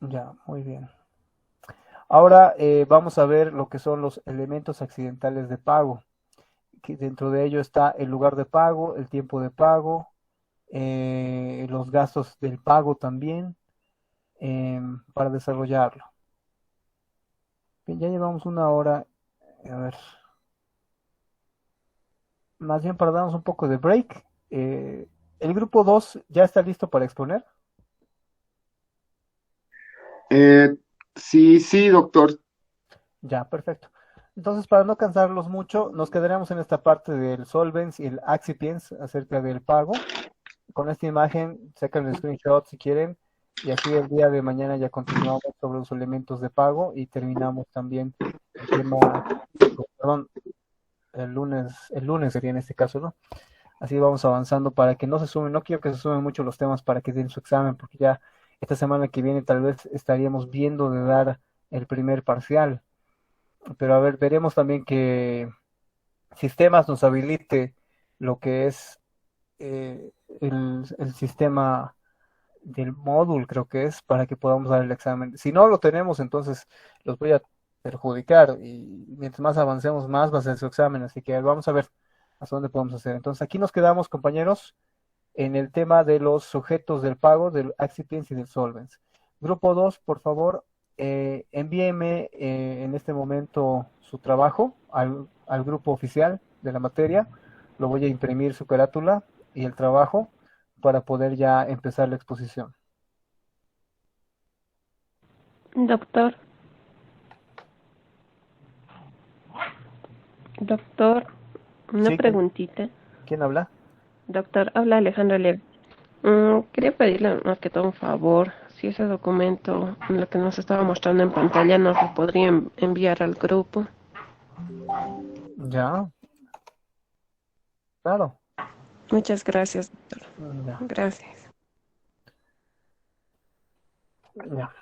Ya, muy bien. Ahora vamos a ver lo que son los elementos accidentales de pago, que dentro de ello está el lugar de pago, el tiempo de pago, los gastos del pago también, para desarrollarlo. Bien, ya llevamos una hora. A ver, más bien para darnos un poco de break. El grupo 2 ya está listo para exponer. Eh, sí, sí, doctor. Ya, perfecto. Entonces, para no cansarlos mucho, nos quedaremos en esta parte del solvens y el accipiens acerca del pago. Con esta imagen, sacan el screenshot si quieren, y así el día de mañana ya continuamos sobre los elementos de pago y terminamos también el tema, perdón, el lunes sería en este caso, ¿no? Así vamos avanzando para que no se sumen, no quiero que se sumen mucho los temas para que den su examen, porque ya esta semana que viene tal vez estaríamos viendo de dar el primer parcial. Pero a ver, veremos también que sistemas nos habilite lo que es el sistema del módulo, creo que es, para que podamos dar el examen. Si no lo tenemos, entonces los voy a perjudicar y mientras más avancemos, más va a ser su examen. Así que vamos a ver hasta dónde podemos hacer. Entonces aquí nos quedamos, compañeros, en el tema de los sujetos del pago, del accidents y del solvents. Grupo 2, por favor, envíeme en este momento su trabajo al grupo oficial de la materia. Lo voy a imprimir su carátula y el trabajo para poder ya empezar la exposición. Doctor, doctor, una Sí, preguntita. ¿quién habla? Doctor, habla Alejandra Lev. Quería pedirle más que todo un favor. Si ese documento, lo que nos estaba mostrando en pantalla, nos lo podría enviar al grupo. Ya, claro. Muchas gracias, doctor. Ya, Gracias. ya.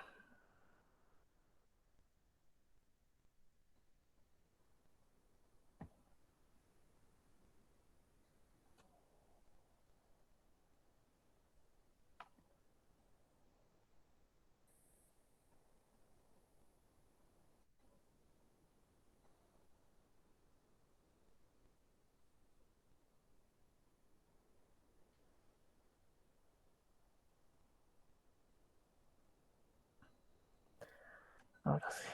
Ahora sí.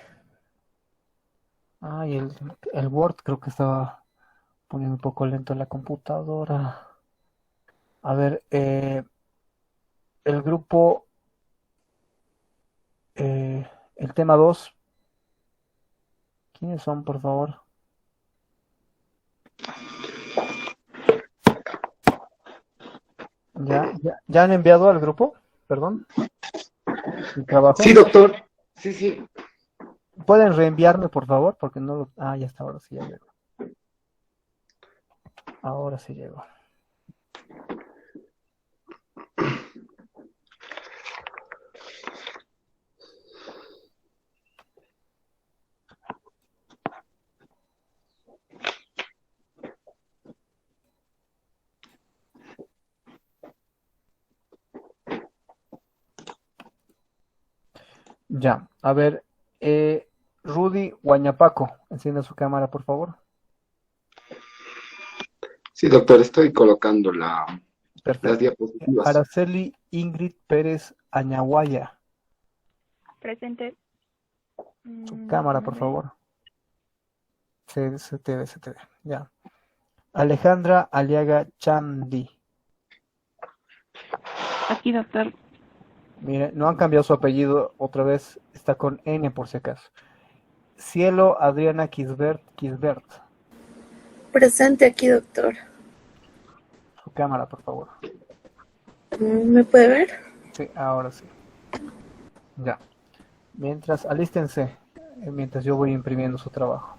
Ah, y el Word creo que estaba poniendo un poco lento la computadora. A ver, el grupo, el tema 2, ¿quiénes son, por favor? ¿Ya han enviado al grupo? Perdón, el Sí, trabajo. doctor. Sí, sí. ¿Pueden reenviarme, por favor? Porque no lo... Ah, ya está, ahora sí ya llegó. Ahora sí llegó. Ya, a ver, Rudy Huañapaco, encienda su cámara, por favor. Sí, doctor, estoy colocando las Perfecto. diapositivas. Araceli Ingrid Pérez Añahuaya, Presente. su cámara, Déjame por ver. favor. Se te ve. Ya. Alejandra Aliaga Chandi. Aquí, doctor. Mire, no han cambiado su apellido, otra vez está con N por si acaso. Cielo Adriana Kisbert, Presente aquí, doctor. su cámara, por favor. ¿Me puede ver? Sí, ahora sí. Ya. Mientras, alístense, mientras yo voy imprimiendo su trabajo.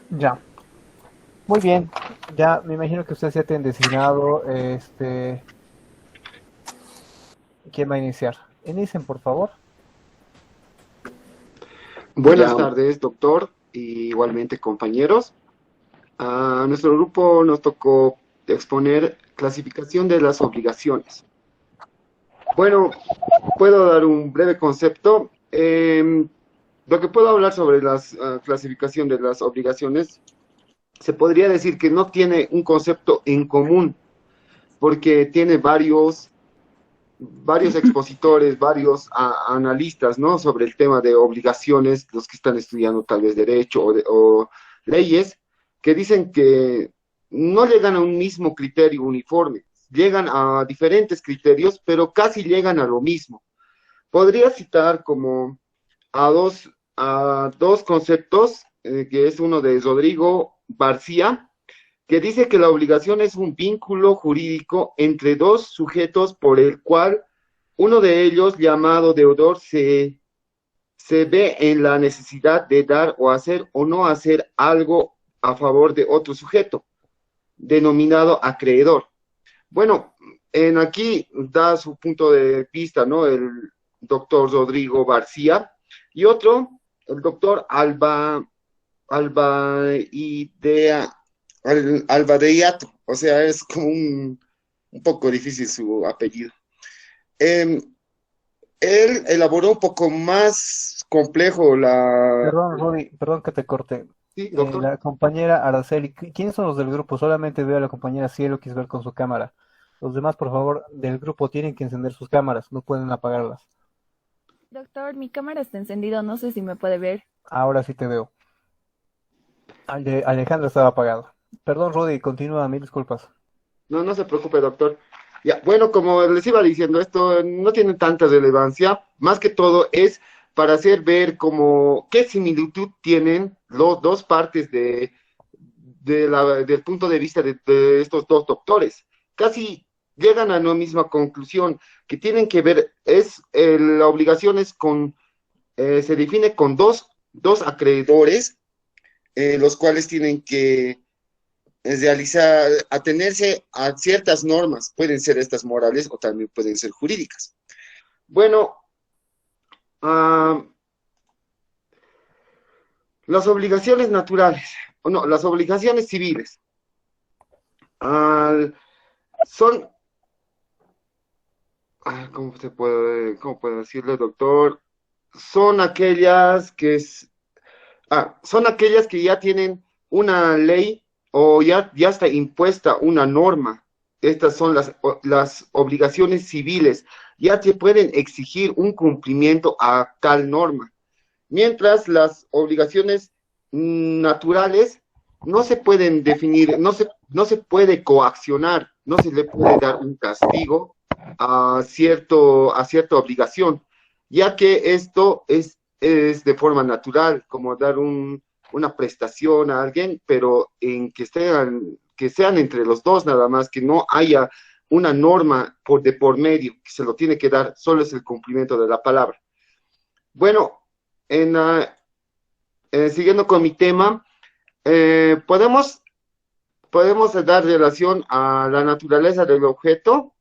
Ya, muy bien. Ya me imagino que ustedes ya tienen designado quién va a iniciar. Inicien, por favor. Buenas tardes, doctor, y igualmente compañeros. A nuestro grupo nos tocó exponer clasificación de las obligaciones. Bueno, puedo dar un breve concepto. Lo que puedo hablar sobre la clasificación de las obligaciones, se podría decir que no tiene un concepto en común, porque tiene varios expositores, varios analistas, ¿no? Sobre el tema de obligaciones, los que están estudiando tal vez derecho o leyes, que dicen que no llegan a un mismo criterio uniforme, llegan a diferentes criterios, pero casi llegan a lo mismo. Podría citar como a dos conceptos, que es uno de Rodrigo García, que dice que la obligación es un vínculo jurídico entre dos sujetos por el cual uno de ellos, llamado deudor, se ve en la necesidad de dar o hacer o no hacer algo a favor de otro sujeto, denominado acreedor. Bueno, en aquí da su punto de vista, ¿no? El doctor Rodrigo García y otro, el doctor Idea, Albadeiato, o sea, es como un poco difícil su apellido. Eh, Él elaboró un poco más complejo la... Perdón, Rudy, perdón que te corte. Sí, doctor. La compañera Araceli, ¿quiénes son los del grupo? Solamente veo a la compañera Cielo que es ver con su cámara. Los demás, por favor, del grupo tienen que encender sus cámaras, no pueden apagarlas. Doctor, mi cámara está encendida, no sé si me puede ver. Ahora sí te veo. Alejandra estaba apagado. Perdón, Rudy, continúa, mil disculpas. No, no se preocupe, doctor. Ya, bueno, como les iba diciendo, esto no tiene tanta relevancia, más que todo es para hacer ver como qué similitud tienen los dos partes del punto de vista de estos dos doctores. Casi llegan a la misma conclusión, que tienen que ver, la obligación es se define con dos acreedores, los cuales tienen que realizar, atenerse a ciertas normas, pueden ser estas morales o también pueden ser jurídicas. Bueno, uh, las obligaciones naturales, o no, las obligaciones civiles, son, cómo puede decirle, doctor? Son aquellas son aquellas que ya tienen una ley o ya está impuesta una norma. Estas son las obligaciones civiles. Ya te pueden exigir un cumplimiento a tal norma. Mientras las obligaciones naturales no se pueden definir, no se puede coaccionar, no se le puede dar un castigo a cierta obligación, ya que esto es de forma natural, como dar una prestación a alguien, pero que sean entre los dos nada más, que no haya una norma de por medio, que se lo tiene que dar, solo es el cumplimiento de la palabra. Bueno, siguiendo con mi tema, podemos dar relación a la naturaleza del objeto.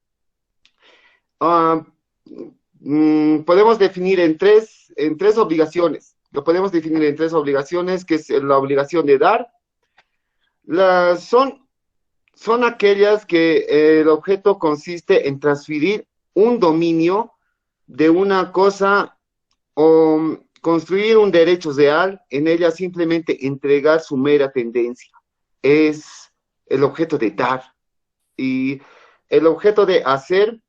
Podemos definir en tres obligaciones. Lo podemos definir en tres obligaciones, que es la obligación de dar. Son aquellas que el objeto consiste en transferir un dominio de una cosa o construir un derecho real, en ella simplemente entregar su mera tendencia. Es el objeto de dar. Y el objeto de hacer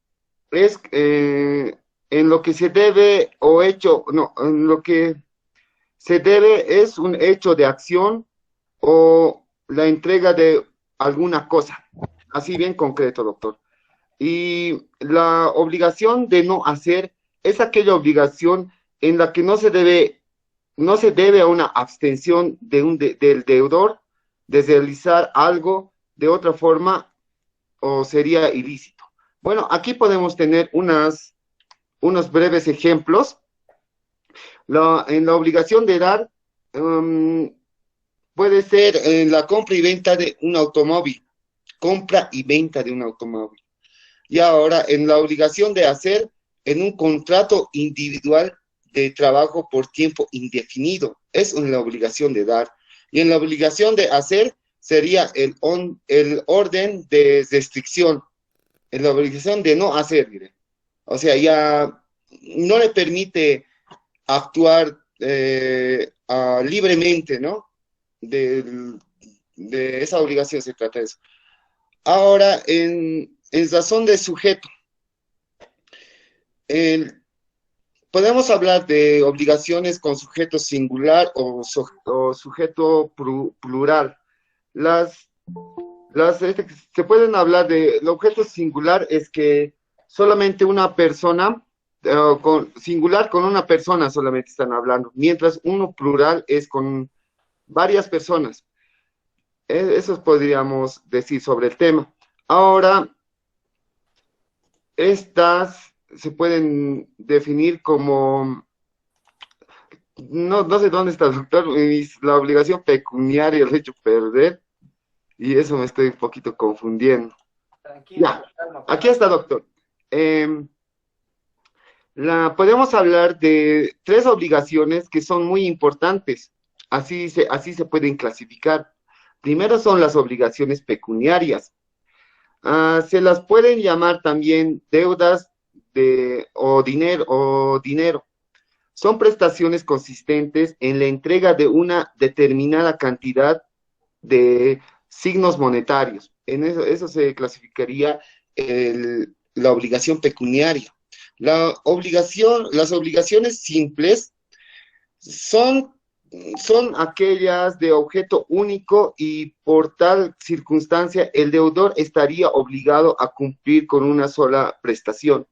es en lo que se debe o hecho, no, en lo que se debe es un hecho de acción o la entrega de alguna cosa. Así bien concreto, doctor. Y la obligación de no hacer es aquella obligación en la que no se debe a una abstención del deudor de realizar algo de otra forma o sería ilícito. Bueno, aquí podemos tener unos breves ejemplos. En la obligación de dar, puede ser la compra y venta de un automóvil, compra y venta de un automóvil. Y ahora en la obligación de hacer en un contrato individual de trabajo por tiempo indefinido, es la obligación de dar. Y en la obligación de hacer sería el orden de restricción, en la obligación de no hacer, diré. O sea, ya no le permite actuar libremente, ¿no? De esa obligación se trata de eso. Ahora, en razón de sujeto, el- podemos hablar de obligaciones con sujeto singular o sujeto plural. Las, se pueden hablar de, el objeto singular es que solamente una persona, singular con una persona solamente están hablando, mientras uno plural es con varias personas. Eso podríamos decir sobre el tema. Ahora, estas se pueden definir como, no sé dónde está el doctor, la obligación pecuniaria, el hecho perder, y eso me estoy un poquito confundiendo. Tranquilo, Ya, aquí está, doctor. Em, podemos hablar de tres obligaciones que son muy importantes. Así se pueden clasificar. Primero son las obligaciones pecuniarias. Se las pueden llamar también deudas o dinero. Son prestaciones consistentes en la entrega de una determinada cantidad de signos monetarios. En eso se clasificaría la obligación pecuniaria. Las obligaciones simples son, son aquellas de objeto único y por tal circunstancia el deudor estaría obligado a cumplir con una sola prestación.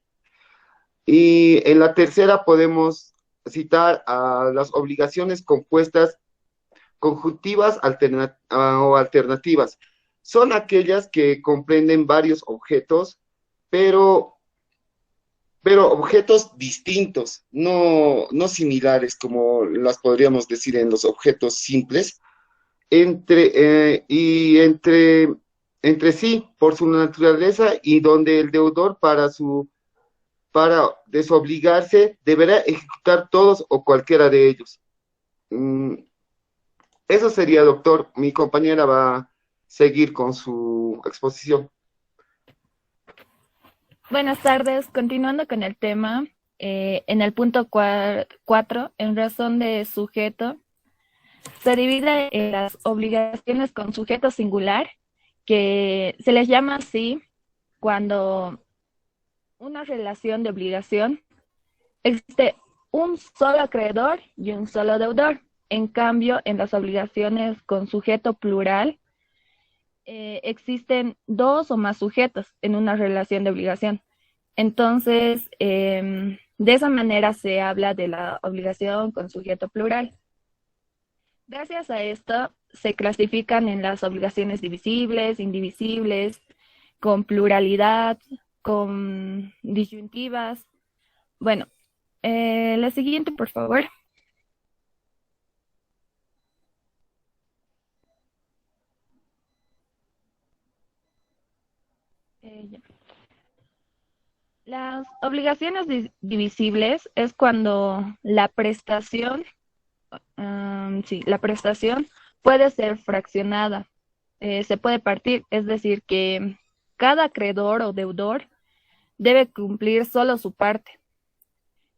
Y en la tercera podemos citar a las obligaciones compuestas conjuntivas o alternativas. Son aquellas que comprenden varios objetos, pero objetos distintos, no similares como las podríamos decir en los objetos simples, entre sí por su naturaleza y donde el deudor para desobligarse deberá ejecutar todos o cualquiera de ellos. Mm, Eso sería, doctor. Mi compañera va a seguir con su exposición. Buenas tardes. Continuando con el tema, en el punto 4, en razón de sujeto, se divide en las obligaciones con sujeto singular, que se les llama así cuando una relación de obligación existe un solo acreedor y un solo deudor. En cambio, en las obligaciones con sujeto plural, existen dos o más sujetos en una relación de obligación. Entonces, de esa manera se habla de la obligación con sujeto plural. Gracias a esto, se clasifican en las obligaciones divisibles, indivisibles, con pluralidad, con disyuntivas. Bueno, la siguiente, por favor. Ya. Las obligaciones divisibles es cuando la prestación, la prestación puede ser fraccionada, se puede partir, es decir, que cada acreedor o deudor debe cumplir solo su parte.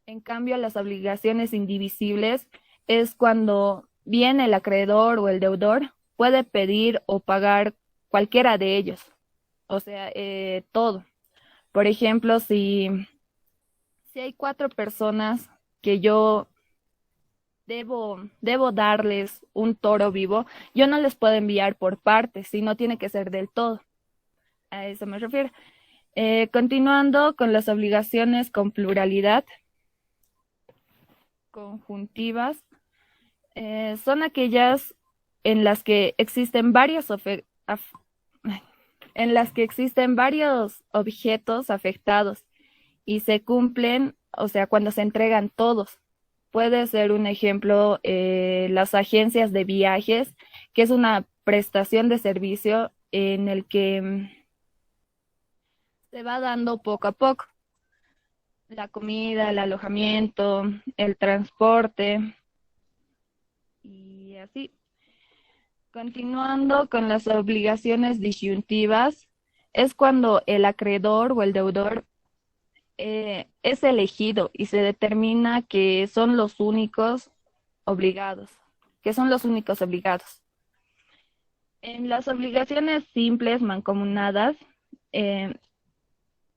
En cambio, las obligaciones indivisibles es cuando bien el acreedor o el deudor puede pedir o pagar cualquiera de ellos, o sea, todo. Por ejemplo, si hay 4 personas que yo debo darles un toro vivo, yo no les puedo enviar por partes, sino tiene que ser del todo. A eso me refiero. Continuando con las obligaciones con pluralidad conjuntivas, son aquellas en las que existen varios objetos afectados y se cumplen, o sea, cuando se entregan todos. Puede ser un ejemplo las agencias de viajes que es una prestación de servicio en el que se va dando poco a poco. La comida, el alojamiento, el transporte y así. Continuando con las obligaciones disyuntivas, es cuando el acreedor o el deudor es elegido y se determina que son los únicos obligados, En las obligaciones simples mancomunadas,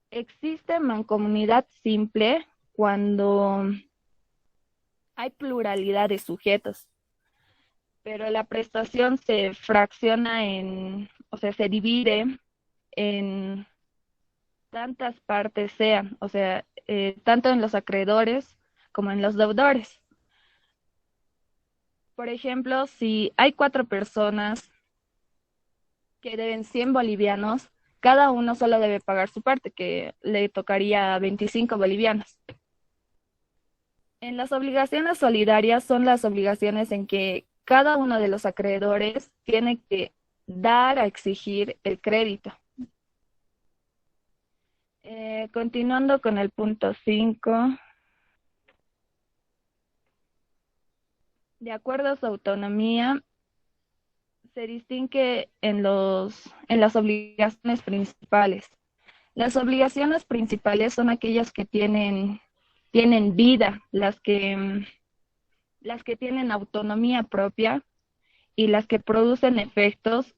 existe mancomunidad simple cuando hay pluralidad de sujetos, pero la prestación se fracciona se divide en tantas partes sean, tanto en los acreedores como en los deudores. Por ejemplo, si hay 4 personas que deben 100 bolivianos, cada uno solo debe pagar su parte, que le tocaría 25 bolivianos. En las obligaciones solidarias son las obligaciones en que cada uno de los acreedores tiene que dar a exigir el crédito. Continuando con el punto 5. De acuerdo a su autonomía, se distingue en las obligaciones principales. Las obligaciones principales son aquellas que tienen vida, las que tienen autonomía propia y las que producen efectos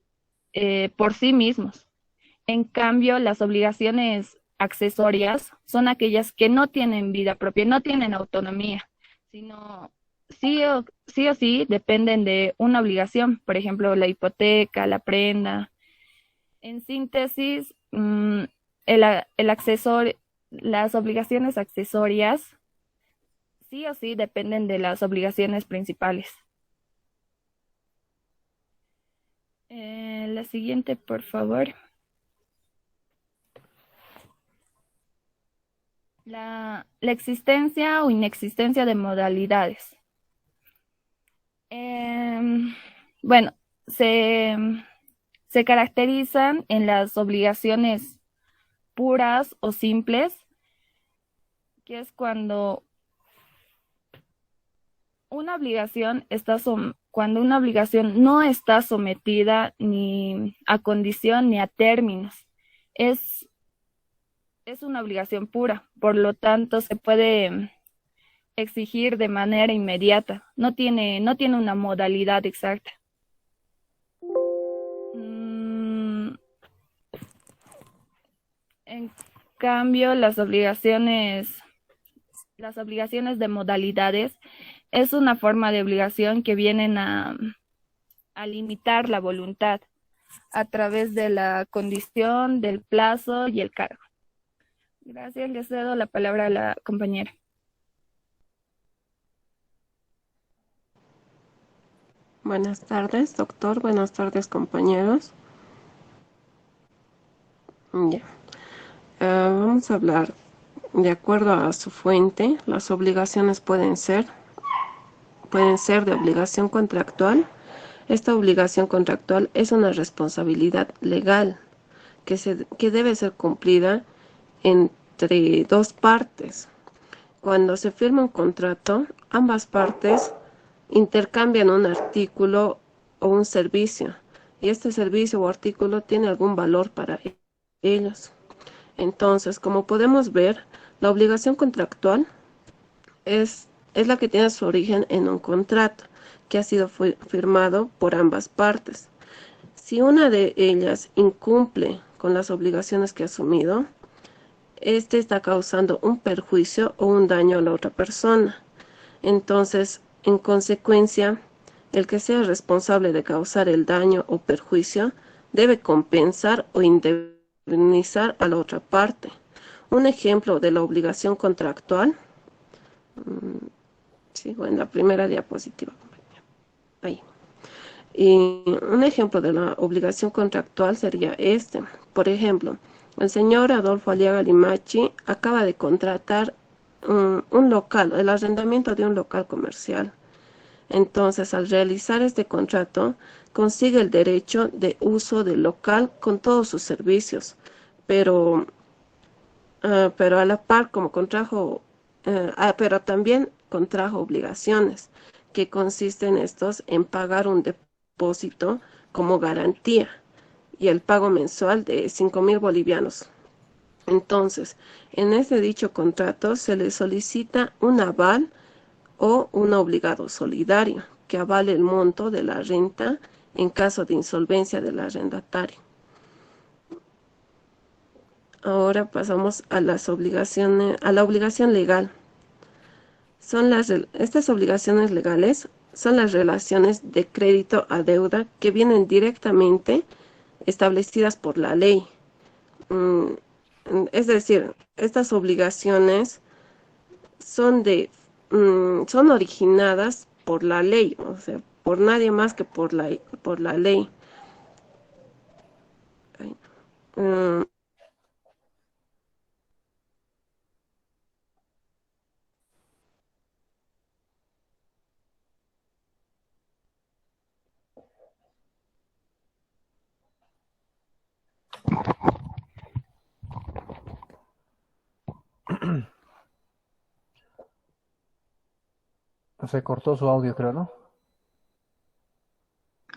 por sí mismos. En cambio, las obligaciones accesorias son aquellas que no tienen vida propia, no tienen autonomía, sino sí o sí dependen de una obligación, por ejemplo, la hipoteca, la prenda. En síntesis, las obligaciones accesorias sí o sí dependen de las obligaciones principales. La siguiente, por favor. La existencia o inexistencia de modalidades. Bueno, se caracterizan en las obligaciones puras o simples, que es cuando una obligación no está sometida ni a condición ni a términos. Es una obligación pura, por lo tanto se puede exigir de manera inmediata, no tiene una modalidad exacta. En cambio, las obligaciones de modalidades es una forma de obligación que vienen a limitar la voluntad a través de la condición, del plazo y el cargo. Gracias, le cedo la palabra a la compañera. Buenas tardes, doctor. Buenas tardes, compañeros. Ya. Vamos a hablar, de acuerdo a su fuente, las obligaciones pueden ser de obligación contractual. Esta obligación contractual es una responsabilidad legal que debe ser cumplida entre 2 partes. Cuando se firma un contrato, ambas partes intercambian un artículo o un servicio, y este servicio o artículo tiene algún valor para ellos. Entonces, como podemos ver, la obligación contractual es la que tiene su origen en un contrato que ha sido firmado por ambas partes. Si una de ellas incumple con las obligaciones que ha asumido, este está causando un perjuicio o un daño a la otra persona. Entonces, en consecuencia, el que sea responsable de causar el daño o perjuicio debe compensar o indemnizar a la otra parte. Un ejemplo de la obligación contractual, sigo en la primera diapositiva. Ahí. Y un ejemplo de la obligación contractual sería este. Por ejemplo, el señor Adolfo Aliaga Limachi acaba de contratar un local, el arrendamiento de un local comercial. Entonces, al realizar este contrato, consigue el derecho de uso del local con todos sus servicios, pero, pero a la par como contrajo, pero también contrajo obligaciones, que consisten estos en pagar un depósito como garantía y el pago mensual de 5.000 bolivianos. Entonces, en este dicho contrato se le solicita un aval o un obligado solidario que avale el monto de la renta en caso de insolvencia del arrendatario. Ahora pasamos a las obligaciones, a la obligación legal. Estas obligaciones legales son las relaciones de crédito a deuda que vienen directamente establecidas por la ley. Es decir, estas obligaciones son son originadas por la ley, o sea, por nadie más que por la ley. Mm, Se cortó su audio, creo, ¿no?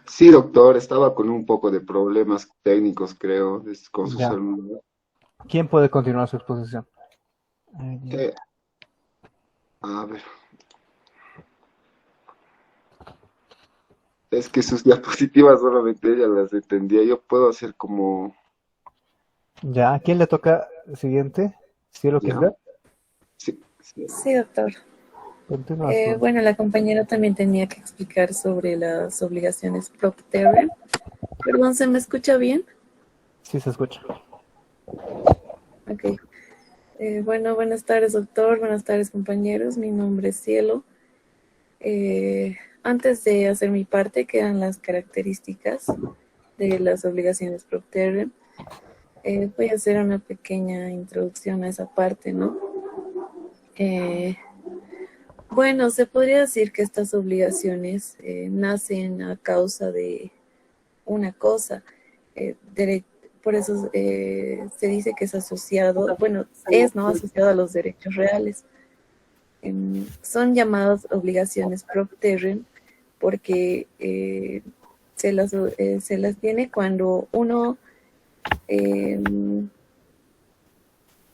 Sí, doctor, estaba con un poco de problemas técnicos, creo, con su Ya. celular. ¿Quién puede continuar su exposición? Eh, a ver, es que sus diapositivas solamente ella las entendía. Yo puedo hacer como, Ya, ¿a quién le toca siguiente? Cielo ya, Kisber, sí, sí. Sí, doctor. continúa su... Bueno, la compañera también tenía que explicar sobre las obligaciones prop terrem. Perdón, ¿se me escucha bien? Sí, se escucha. Ok. Bueno, buenas tardes, doctor. Buenas tardes, compañeros. Mi nombre es Cielo. Antes de hacer mi parte, quedan las características de las obligaciones prop terrem. Voy a hacer una pequeña introducción a esa parte, ¿no? Bueno, se podría decir que estas obligaciones nacen a causa de una cosa. Por eso se dice que es asociado, bueno, es no asociado a los derechos reales. Son llamadas obligaciones prop terrem porque se las tiene cuando uno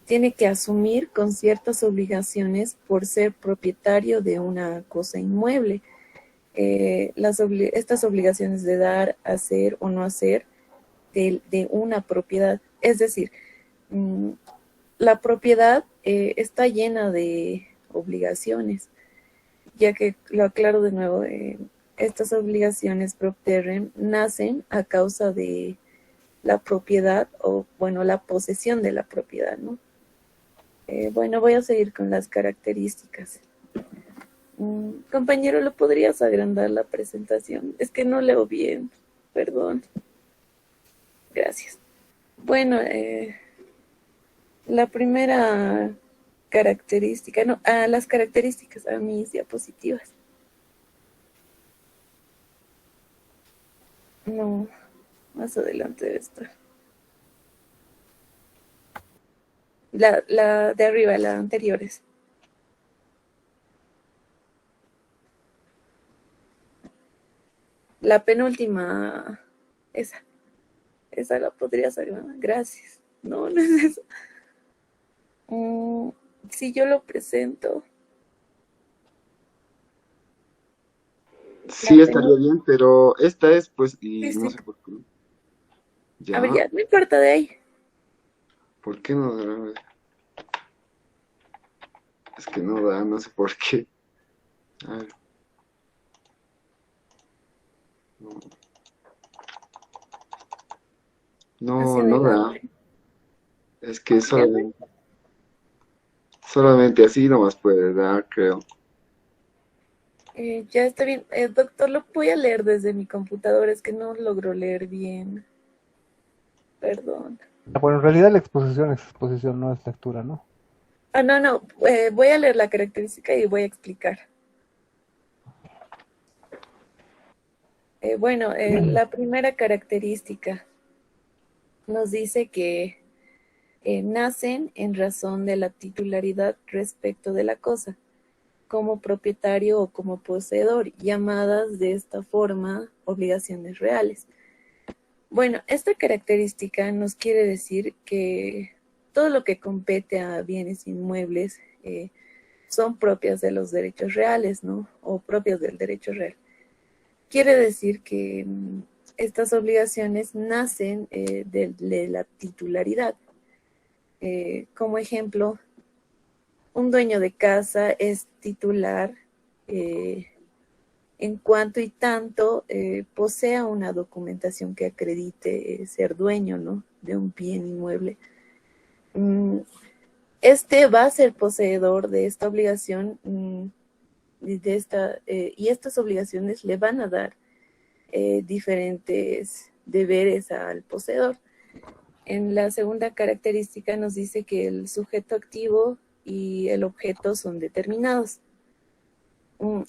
tiene que asumir con ciertas obligaciones por ser propietario de una cosa inmueble. Estas obligaciones de dar, hacer o no hacer de una propiedad. Es decir, la propiedad está llena de obligaciones, ya que lo aclaro de nuevo, estas obligaciones prop terrem nacen a causa de la propiedad o, bueno, la posesión de la propiedad, ¿no? Bueno, voy a seguir con las características. Compañero, ¿lo podrías agrandar la presentación? Es que no leo bien, perdón. Gracias. Bueno, la primera característica, no, las características a mis diapositivas. No, más adelante debe estar. La de arriba, las anteriores. La penúltima, esa la podrías agrandar. Gracias. No, no es eso. Si yo lo presento. Sí, estaría bien, pero esta es, pues, y Sí, no sí. sé por qué. A ver, Ya, ya, no importa de ahí. ¿por qué no da? Es que no da, no sé por qué. A ver, no, no, Hacia no da. adelante. Es que Ya, bueno. solamente así nomás puede dar, creo. Ya está bien. Doctor, lo voy a leer desde mi computadora, es que no logro leer bien. Perdón. Bueno, en realidad la exposición es exposición, no es lectura, ¿no? No, voy a leer la característica y voy a explicar. La primera característica nos dice que nacen en razón de la titularidad respecto de la cosa, como propietario o como poseedor, llamadas de esta forma obligaciones reales. Bueno, esta característica nos quiere decir que todo lo que compete a bienes inmuebles son propias de los derechos reales, ¿no? O propias del derecho real. Quiere decir que estas obligaciones nacen de la titularidad. Como ejemplo, un dueño de casa es titular en cuanto y tanto posea una documentación que acredite ser dueño, ¿no?, de un bien inmueble. Este va a ser poseedor de esta obligación y estas obligaciones le van a dar diferentes deberes al poseedor. En la segunda característica nos dice que el sujeto activo y el objeto son determinados.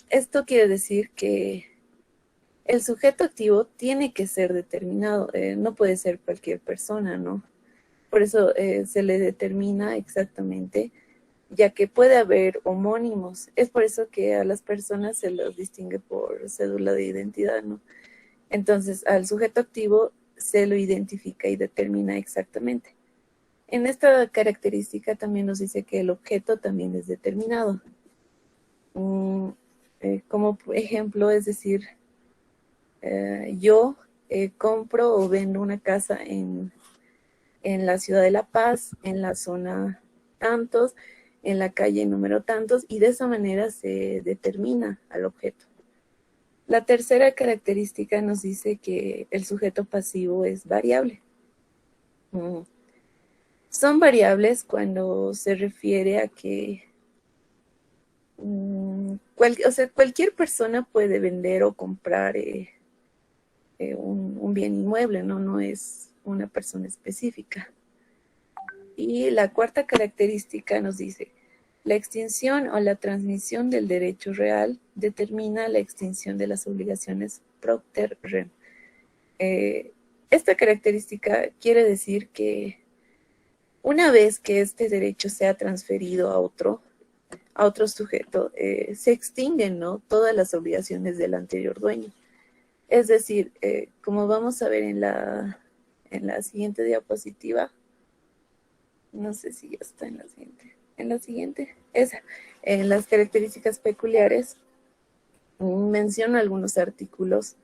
Esto quiere decir que el sujeto activo tiene que ser determinado, no puede ser cualquier persona, ¿no? Por eso se le determina exactamente, ya que puede haber homónimos. Es por eso que a las personas se los distingue por cédula de identidad, ¿no? Entonces, al sujeto activo se lo identifica y determina exactamente. En esta característica también nos dice que el objeto también es determinado. Como ejemplo, es decir, yo compro o vendo una casa en la ciudad de La Paz, en la zona tantos, en la calle número tantos, y de esa manera se determina al objeto. La tercera característica nos dice que el sujeto pasivo es variable. Son variables cuando se refiere a que cualquier persona puede vender o comprar un bien inmueble, ¿no? No es una persona específica. Y la cuarta característica nos dice, la extinción o la transmisión del derecho real determina la extinción de las obligaciones propter rem. Esta característica quiere decir que una vez que este derecho sea transferido a otro sujeto, se extinguen, ¿no?, todas las obligaciones del anterior dueño. Es decir, como vamos a ver en la siguiente diapositiva, no sé si ya está en la siguiente, en las características peculiares, menciono algunos artículos.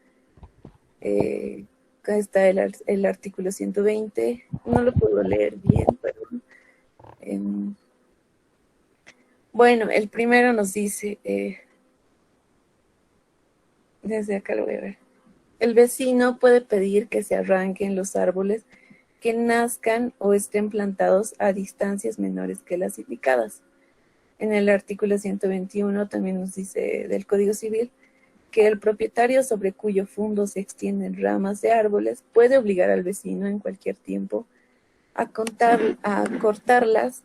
Acá está el artículo 120, no lo puedo leer bien, pero bueno, el primero nos dice, desde acá lo voy a ver, el vecino puede pedir que se arranquen los árboles que nazcan o estén plantados a distancias menores que las indicadas. En el artículo 121 también nos dice del Código Civil que el propietario sobre cuyo fondo se extienden ramas de árboles puede obligar al vecino en cualquier tiempo a cortarlas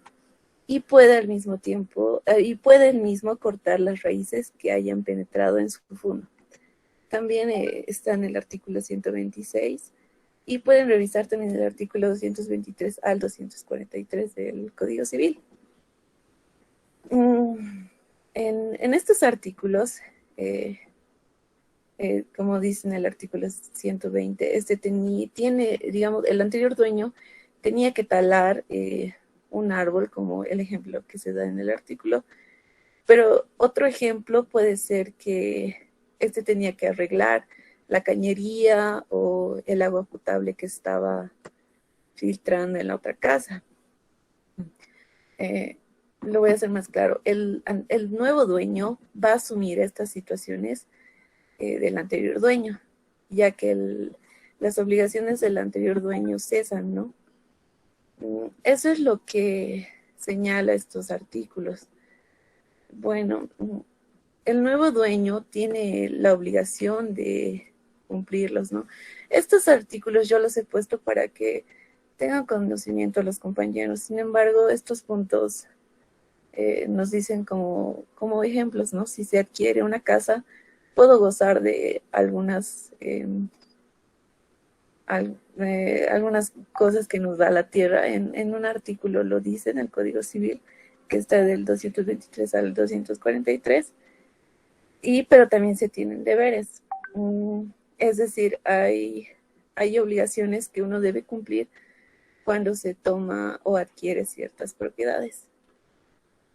y puede al mismo tiempo el mismo cortar las raíces que hayan penetrado en su fondo. También está en el artículo 126 y pueden revisar también el artículo 223 al 243 del Código Civil. En estos artículos, como dice en el artículo 120, tiene, digamos, el anterior dueño tenía que talar un árbol, como el ejemplo que se da en el artículo, pero otro ejemplo puede ser que tenía que arreglar la cañería o el agua potable que estaba filtrando en la otra casa. Lo voy a hacer más claro. El nuevo dueño va a asumir estas situaciones del anterior dueño, ya que las obligaciones del anterior dueño cesan, ¿no? Eso es lo que señala estos artículos. Bueno, el nuevo dueño tiene la obligación de cumplirlos, ¿no? Estos artículos yo los he puesto para que tengan conocimiento los compañeros. Sin embargo, estos puntos nos dicen como ejemplos, ¿no? Si se adquiere una casa, puedo gozar de algunas cosas que nos da la tierra. En un artículo lo dice en el Código Civil, que está del 223 al 243, pero también se tienen deberes. Es decir, hay obligaciones que uno debe cumplir cuando se toma o adquiere ciertas propiedades.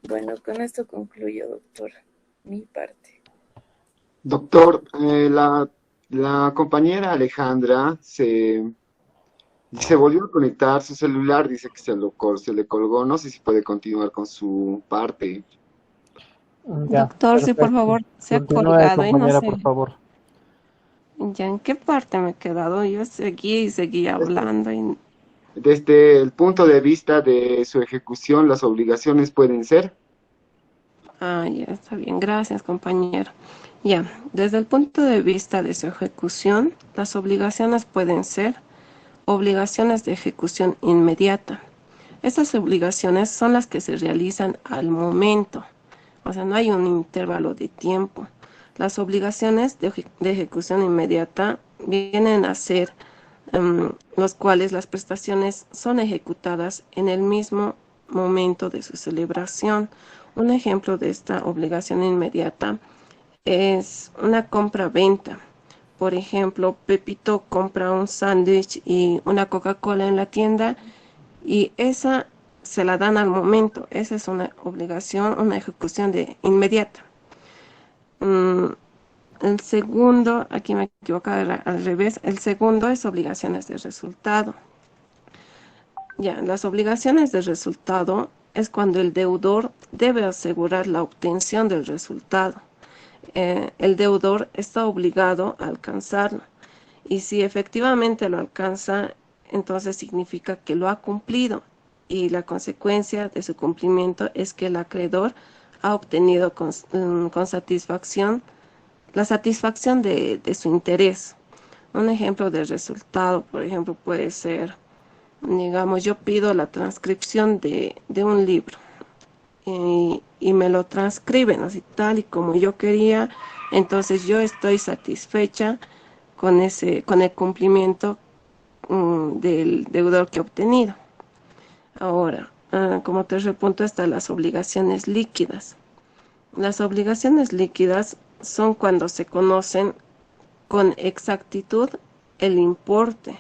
Bueno, con esto concluyo, doctor, mi parte. Doctor, la compañera Alejandra se volvió a conectar su celular, dice que se le colgó, no sé si puede continuar con su parte. Ya, Doctor, sí, por perfecto. favor, se ha Continúe, colgado y no compañera, sé por favor. ya en qué parte me he quedado. Yo seguí y seguí Desde, hablando y desde el punto de vista de su ejecución, las obligaciones pueden ser. ya está bien, gracias, compañero. Ya, desde el punto de vista de su ejecución, las obligaciones pueden ser obligaciones de ejecución inmediata. Estas obligaciones son las que se realizan al momento, o sea, no hay un intervalo de tiempo. Las obligaciones de ejecución inmediata vienen a ser los cuales las prestaciones son ejecutadas en el mismo momento de su celebración. Un ejemplo de esta obligación inmediata es una compra-venta. Por ejemplo, Pepito compra un sándwich y una Coca-Cola en la tienda y esa se la dan al momento. Esa es una obligación, una ejecución inmediata. Mm, el segundo, aquí me equivoco al revés, el segundo es obligaciones de resultado. Ya, las obligaciones de resultado es cuando el deudor debe asegurar la obtención del resultado. El deudor está obligado a alcanzarlo y si efectivamente lo alcanza, entonces significa que lo ha cumplido y la consecuencia de su cumplimiento es que el acreedor ha obtenido con satisfacción la satisfacción de su interés. Un ejemplo de resultado, por ejemplo, puede ser, digamos, yo pido la transcripción de un libro y me lo transcriben así tal y como yo quería, entonces yo estoy satisfecha con el cumplimiento del deudor que he obtenido. Ahora, como tercer punto están las obligaciones líquidas. Las obligaciones líquidas son cuando se conocen con exactitud el importe,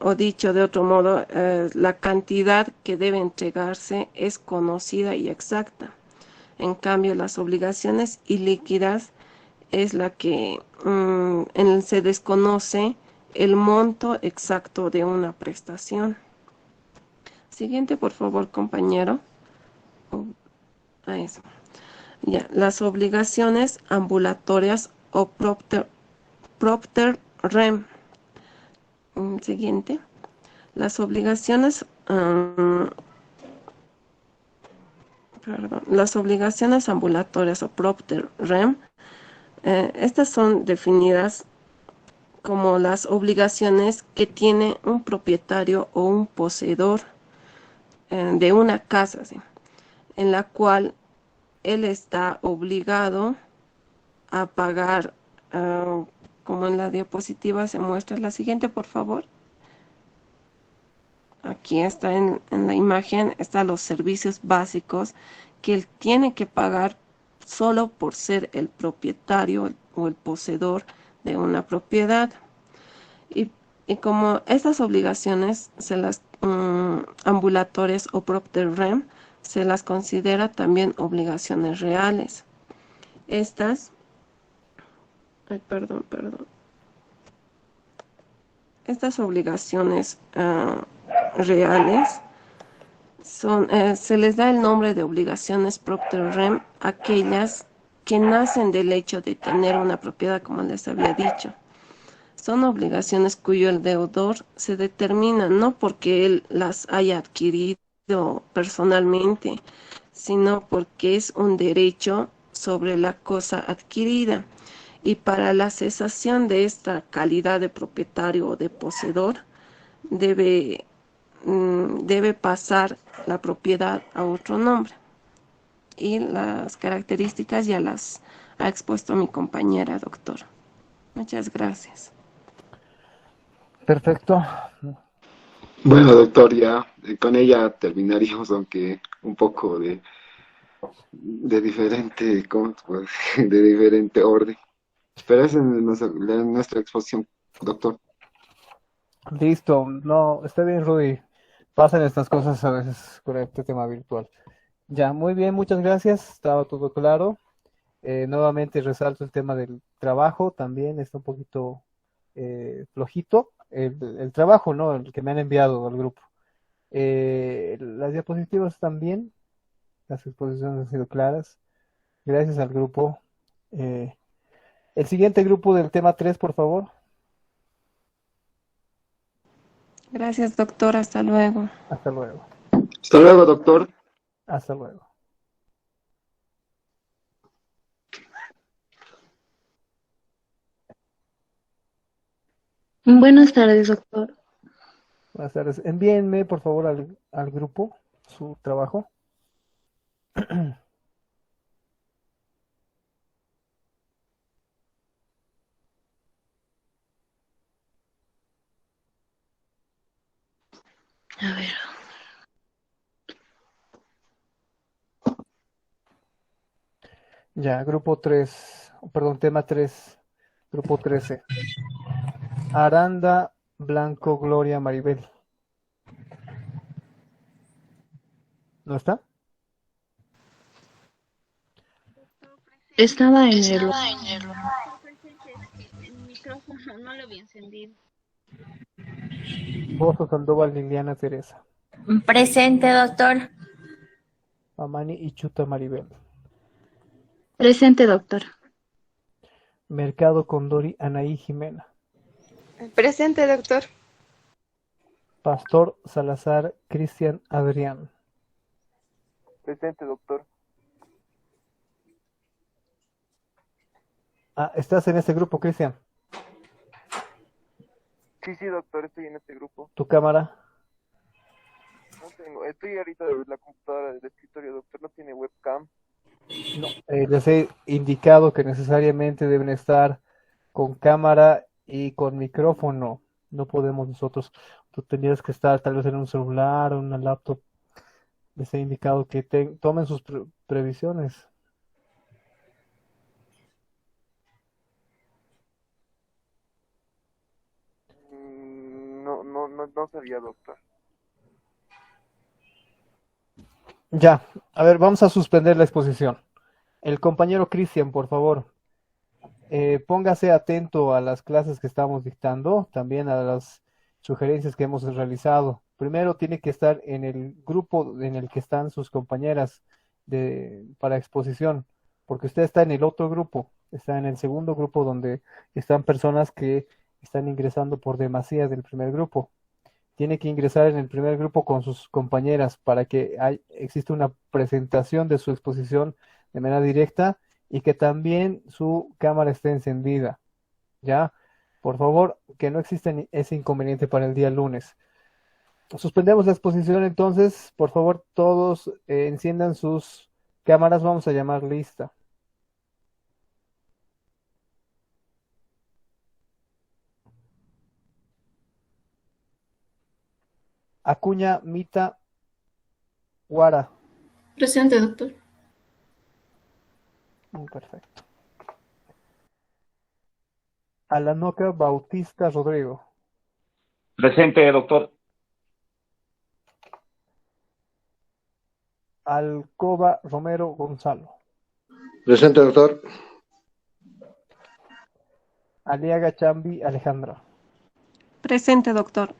o dicho de otro modo, la cantidad que debe entregarse es conocida y exacta. En cambio, las obligaciones ilíquidas es la que se desconoce el monto exacto de una prestación. Siguiente, por favor, compañero. A eso. Ya, las obligaciones ambulatorias o propter rem. Siguiente. Las obligaciones, las obligaciones ambulatorias o propter rem, estas son definidas como las obligaciones que tiene un propietario o un poseedor de una casa, ¿sí?, en la cual él está obligado a pagar, como en la diapositiva se muestra. La siguiente, por favor. Aquí está en la imagen, están los servicios básicos que él tiene que pagar solo por ser el propietario o el poseedor de una propiedad. Y, y como estas obligaciones ambulatorias o propter rem, se las considera también obligaciones reales. Estas, perdón. Estas obligaciones reales se les da el nombre de obligaciones propter rem aquellas que nacen del hecho de tener una propiedad, como les había dicho. Son obligaciones cuyo el deudor se determina no porque él las haya adquirido personalmente, sino porque es un derecho sobre la cosa adquirida. Y para la cesación de esta calidad de propietario o de poseedor, debe pasar la propiedad a otro nombre. Y las características ya las ha expuesto mi compañera, doctor. Muchas gracias. Perfecto. Bueno, doctor, ya con ella terminaríamos, aunque un poco de diferente, ¿cómo se puede decir? De diferente orden. Pero esa es nuestra exposición, doctor. Listo. No, está bien, Rudy. Pasan estas cosas a veces con este tema virtual. Ya, muy bien, muchas gracias. Estaba todo claro. Nuevamente resalto el tema del trabajo, también está un poquito flojito. El trabajo, ¿no? El que me han enviado al grupo. Las diapositivas también, las exposiciones han sido claras. Gracias al grupo. Eh, el siguiente grupo del tema 3, por favor. Gracias, doctor. Hasta luego. Hasta luego. Hasta luego, doctor. Hasta luego. Buenas tardes, doctor. Buenas tardes. Envíenme, por favor, al grupo su trabajo. A ver. Ya, grupo 3, perdón, tema 3, grupo 13. Aranda Blanco Gloria Maribel. ¿No está? Estaba en el... El micrófono no lo había encendido. Bozo Sandoval Liliana Teresa. Presente, doctor. Amani Ichuta Maribel. Presente, doctor. Mercado Condori Anaí Jimena. Presente, doctor. Pastor Salazar Cristian Adrián. Presente, doctor. Ah, ¿estás en este grupo, Cristian? Sí, doctor, estoy en este grupo. ¿Tu cámara? No tengo, estoy ahorita de la computadora del escritorio, doctor, no tiene webcam. No, les he indicado que necesariamente deben estar con cámara y con micrófono. No podemos nosotros. Tú tendrías que estar tal vez en un celular o en una laptop. Les he indicado que tomen sus previsiones. No sabía, doctor. Ya, a ver, vamos a suspender la exposición. El compañero Cristian, por favor, póngase atento a las clases que estamos dictando, también a las sugerencias que hemos realizado. Primero tiene que estar en el grupo en el que están sus compañeras para exposición, porque usted está en el otro grupo, está en el segundo grupo donde están personas que están ingresando por demasía del primer grupo. Tiene que ingresar en el primer grupo con sus compañeras para que exista una presentación de su exposición de manera directa y que también su cámara esté encendida. ¿Ya? Por favor, que no exista ese inconveniente para el día lunes. Suspendemos la exposición entonces. Por favor, todos enciendan sus cámaras. Vamos a llamar lista. Acuña, Mita, Guara. Presente, doctor. Perfecto. Alanoca Bautista Rodrigo. Presente, doctor. Alcoba Romero Gonzalo. Presente, doctor. Aliaga Chambi Alejandra. Presente, doctor.